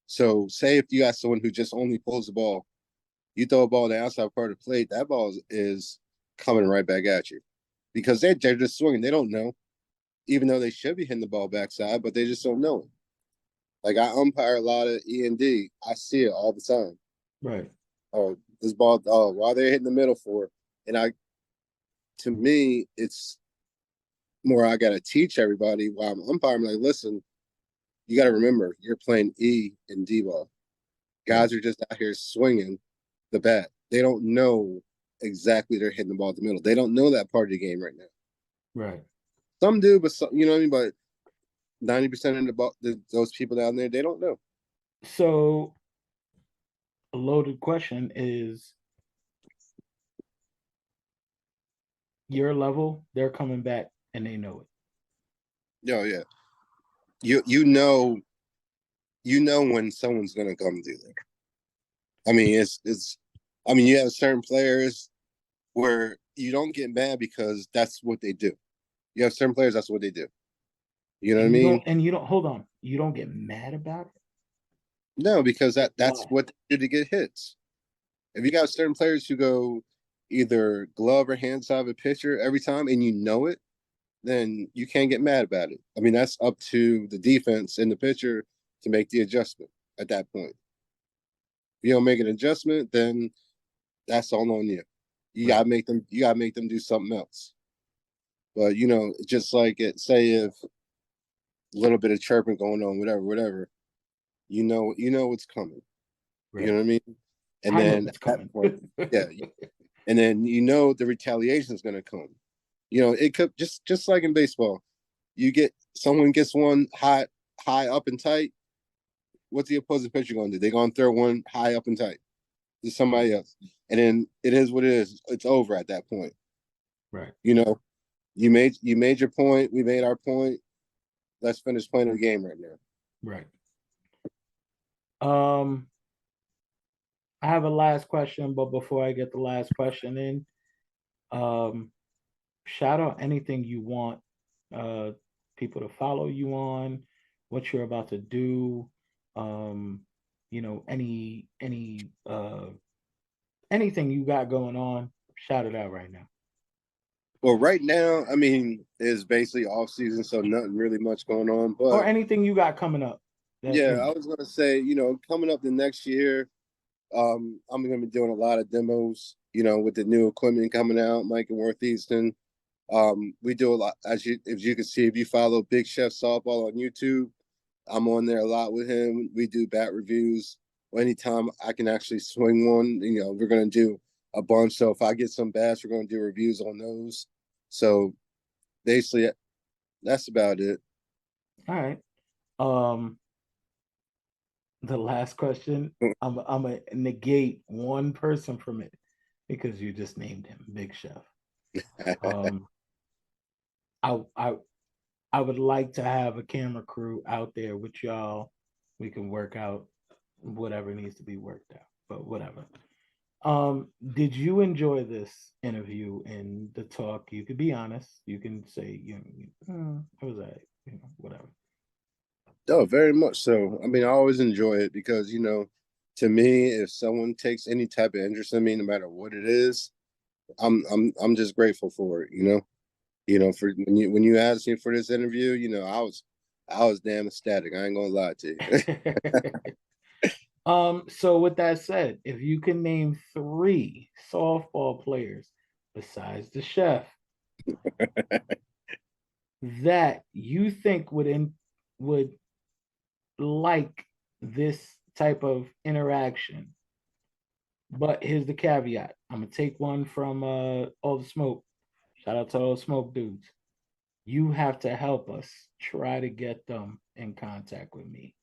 So say if you got someone who just only pulls the ball, you throw a ball in the outside part of the plate, that ball is coming right back at you. Because they're just swinging. They don't know. Even though they should be hitting the ball backside, but they just don't know it. Like I umpire a lot of E and D. I see it all the time. Right. Oh, this ball, while they're hitting the middle for it. And to me, it's more I gotta teach everybody while I'm umpiring, like, listen, you gotta remember you're playing E and D ball. Guys are just out here swinging the bat. They don't know exactly they're hitting the ball at the middle. They don't know that part of the game right now. Right. Some do, but some, you know what I mean? But 90% of those people down there, they don't know. So a loaded question is your level, they're coming back and they know it. Oh yeah. You know when someone's gonna come through there. I mean, you have certain players where you don't get mad because that's what they do. You have certain players, that's what they do. You know what I mean? You don't hold on. You don't get mad about it? No, because that's what they do to get hits. If you got certain players who go either glove or hand side of a pitcher every time and you know it, then you can't get mad about it. I mean, that's up to the defense and the pitcher to make the adjustment at that point. If you don't make an adjustment, then that's all on you. You gotta make them do something else. But just like say if a little bit of chirping going on, whatever, you know what's coming. Right. You know what I mean? And then at that point, yeah. And then the retaliation is gonna come. It could just like in baseball, someone gets one high up and tight. What's the opposing pitcher gonna do? They're gonna throw one high up and tight to somebody else. And then it is what it is. It's over at that point. Right. You made your point. We made our point. Let's finish playing the game right now. Right. I have a last question, but before I get the last question in, um, shout out anything you want uh people to follow you on, what you're about to do, um, any anything you got going on, shout it out right now. Well, right now, I mean, it's basically off season, so nothing really much going on. Or But anything you got coming up. yeah, I was gonna say, coming up the next year, I'm gonna be doing a lot of demos. With the new equipment coming out, Miken Easton. We do a lot, if you can see, if you follow Big Chef Softball on YouTube, I'm on there a lot with him. We do bat reviews. Anytime I can actually swing one, we're gonna do a bunch. So if I get some bats, we're gonna do reviews on those. So basically, that's about it. All right. Um, the last question, I'm gonna negate one person from it because you just named him Big Chef. Um, I I would like to have a camera crew out there with y'all. We can work out whatever needs to be worked out, but whatever. Did you enjoy this interview and the talk? You could be honest. You can say, it was that, whatever. Oh, very much so. I mean, I always enjoy it because, to me, if someone takes any type of interest in me, no matter what it is, I'm just grateful for it. For when you asked me for this interview, I was damn ecstatic. I ain't gonna lie to you. So with that said, if you can name 3 softball players besides the chef that you think would like this type of interaction, but here's the caveat. I'm gonna take one from all the smoke. Shout out to all the smoke dudes. You have to help us try to get them in contact with me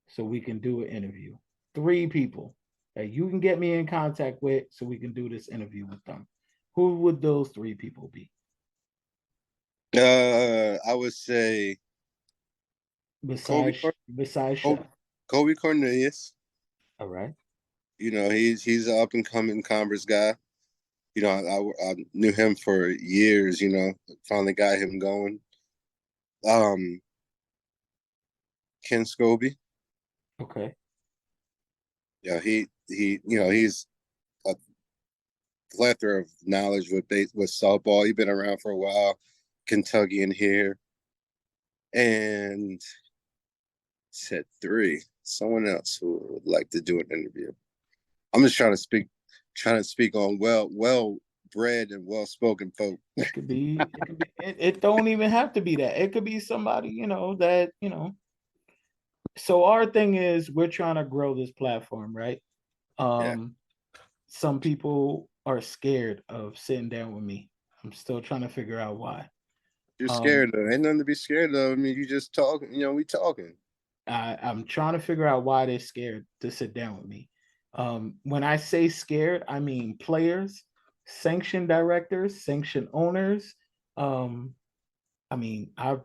so we can do an interview. 3 people that you can get me in contact with so we can do this interview with them. Who would those 3 people be? I would say Kobe, Besides Kobe, Chef. Kobe Cornelius. All right. He's an up and coming Converse guy. I knew him for years. Finally got him going. Ken Scobie. Okay. Yeah, he's a plethora of knowledge with softball. He's been around for a while. Kentucky in here, and said 3. Someone else who would like to do an interview. I'm just trying to speak on well bred and well spoken folk. It could be, it don't even have to be that. It could be somebody, that, So our thing is we're trying to grow this platform, right? Yeah. Some people are scared of sitting down with me. I'm still trying to figure out why. You're scared of. Ain't nothing to be scared of. I mean, you just talking. We talking. I'm trying to figure out why they're scared to sit down with me. When I say scared, I mean players, sanction directors, sanction owners. Um, I mean, I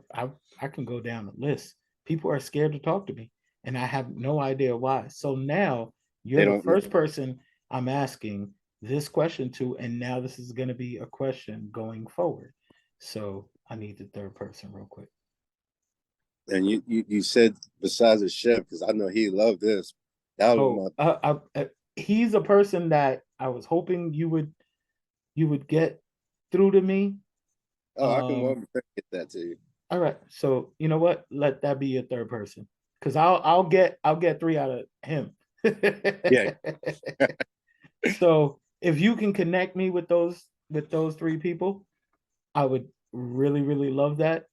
can go down the list. People are scared to talk to me, and I have no idea why. So now They you're the don't know. first person I'm asking this question to, and now this is going to be a question going forward. So I need the 3rd person real quick. And you said besides the chef, because I know he loved this. That was He's a person that I was hoping you would get through to me. I can well get that to you. All right, so you know what? Let that be your 3rd person, because I'll get 3 out of him. Yeah. So if you can connect me with those 3 people, I would really really love that.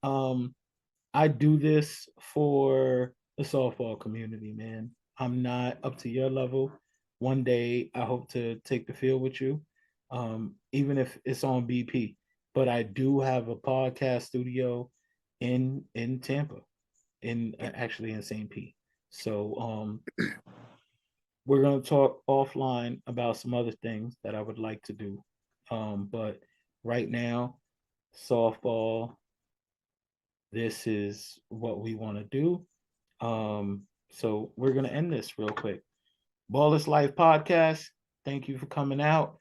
I do this for the softball community, man. I'm not up to your level. One day I hope to take the field with you, even if it's on BP. But I do have a podcast studio in Tampa, actually in St. Pete. So we're gonna talk offline about some other things that I would like to do. But right now, softball, this is what we want to do. So we're gonna end this real quick. Ballless Life Podcast. Thank you for coming out.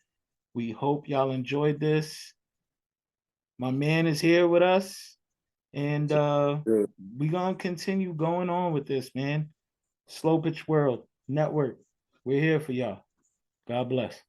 We hope y'all enjoyed this. My man is here with us, and we're gonna continue going on with this, man. Slowpitch World Network. We're here for y'all. God bless.